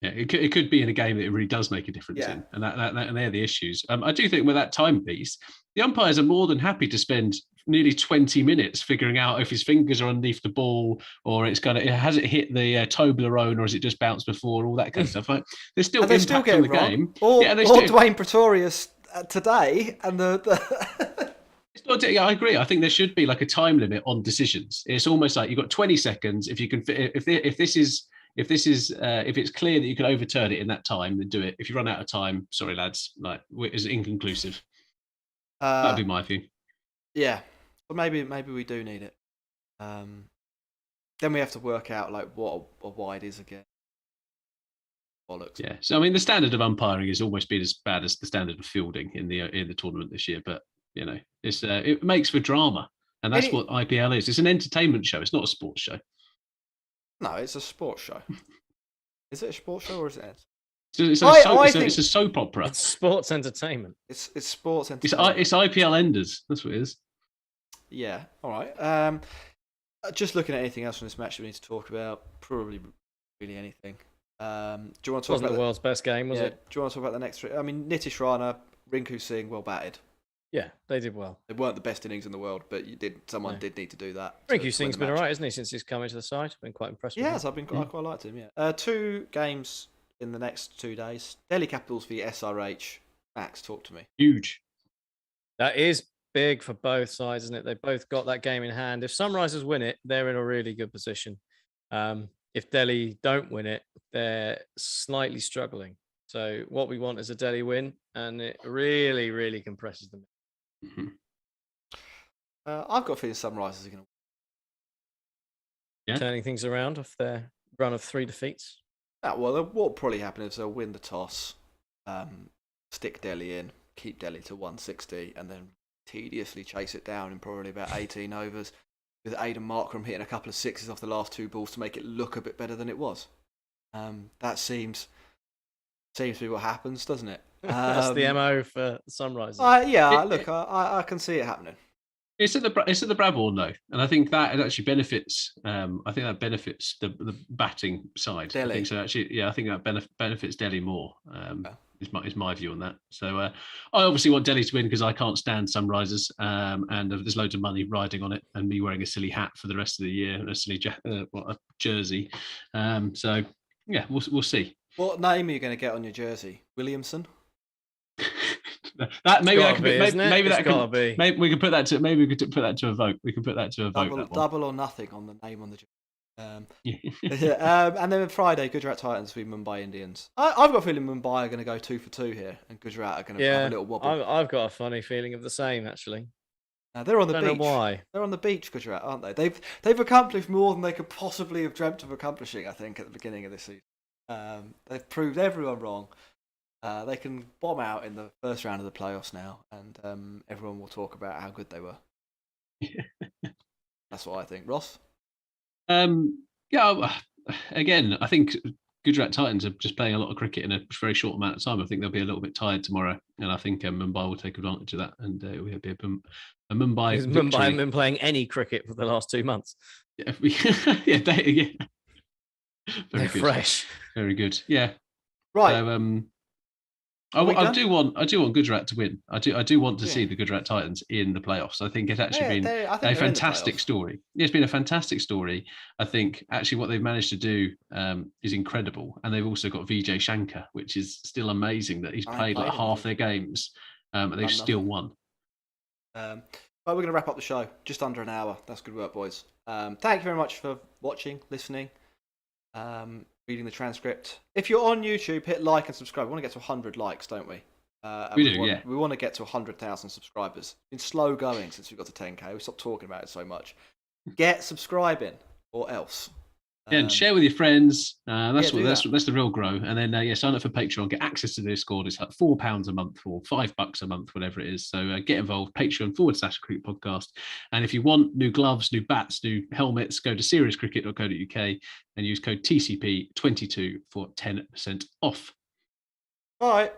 Yeah, it could be in a game that it really does make a difference in, and and they're the issues. I do think with that timepiece, the umpires are more than happy to spend nearly 20 minutes figuring out if his fingers are underneath the ball, or has it hit the Toblerone, or has it just bounced before, all that kind of stuff. Like, there's still impact on the game. Or Dwayne Pretorius today, and the It's not, I agree. I think there should be like a time limit on decisions. It's almost like you've got 20 seconds. If you can, if it's clear that you can overturn it in that time, then do it. If you run out of time, sorry lads, like it's inconclusive. That'd be my view. Yeah, but maybe we do need it. Then we have to work out like what a wide is again. Bollocks. Yeah. So I mean, the standard of umpiring has almost been as bad as the standard of fielding in the tournament this year. But it makes for drama, and that's what IPL is. It's an entertainment show. It's not a sports show. No, it's a sports show. Is it a sports show or is it? It's a soap opera. It's sports entertainment. It's sports entertainment. It's IPL enders. That's what it is. Yeah. All right. Just looking at anything else from this match that we need to talk about, probably really anything. Do you want to talk about the world's best game, was it? Do you want to talk about the next three? I mean, Nitish Rana, Rinku Singh, well batted. Yeah, they did well. They weren't the best innings in the world, but someone did need to do that. Rinku Singh's been all right, hasn't he, since he's come into the side? Been quite impressed with him. Yes, I quite liked him, yeah. 2 games in the next 2 days. Delhi Capitals v SRH. Max, talk to me. Huge. That is big for both sides, isn't it? They've both got that game in hand. If Sunrisers win it, they're in a really good position. If Delhi don't win it, they're slightly struggling. So what we want is a Delhi win, and it really, really compresses them. Mm-hmm. I've got a feeling Sunrisers are going to turning things around off their run of 3 defeats. Well, what will probably happen is they'll win the toss, stick Delhi in, keep Delhi to 160, and then tediously chase it down in probably about 18 overs, with Aidan Markram hitting a couple of sixes off the last 2 balls to make it look a bit better than it was. That seems to be what happens, doesn't it? That's the MO for Sunrisers. I can see it happening. It's at the Bradbourne though, and I think that actually benefits. I think that benefits the batting side. Delhi. I think so. Actually, I think that benefits Delhi more. Is my view on that. So I obviously want Delhi to win because I can't stand Sunrisers, and there's loads of money riding on it, and me wearing a silly hat for the rest of the year and a silly a jersey. So yeah, we'll see. What name are you going to get on your jersey? Williamson. That maybe we could put that to a vote. We can put that to a vote. Double or nothing on the name on the jersey. And then Friday, Gujarat Titans v Mumbai Indians. I've got a feeling Mumbai are going to go 2 for 2 here, and Gujarat are going to have a little wobble. I've got a funny feeling of the same actually. They're on the beach. Don't know why. They're on the beach, Gujarat, aren't they? They've accomplished more than they could possibly have dreamt of accomplishing. I think at the beginning of this season, they've proved everyone wrong. They can bomb out in the first round of the playoffs now, and everyone will talk about how good they were. That's what I think. Ross? Again, I think Gujarat Titans are just playing a lot of cricket in a very short amount of time. I think they'll be a little bit tired tomorrow, and I think Mumbai will take advantage of that, and it will be a Mumbai victory. Mumbai haven't been playing any cricket for the last 2 months. They're good. Fresh. Very good. Yeah. Right. So, I do want Gujarat to win. I do want to see the Gujarat Titans in the playoffs. I think it's actually been a fantastic story. It's been a fantastic story. I think actually what they've managed to do is incredible, and they've also got Vijay Shankar, which is still amazing that he's played like half their games, and they've still won. But we're going to wrap up the show. Just under an hour. That's good work, boys. Thank you very much for watching, listening. Reading the transcript. If you're on YouTube, hit like and subscribe. We want to get to 100 likes, don't we? We want to get to 100,000 subscribers. It's been slow going since we got to 10k. We stopped talking about it so much. Get subscribing, or else. And share with your friends. That's the real grow. And then sign up for Patreon. Get access to the Discord. It's like £4 a month or $5 a month, whatever it is. So get involved. Patreon/Cricket Podcast. And if you want new gloves, new bats, new helmets, go to seriouscricket.co.uk and use code TCP22 for 10% off. Bye.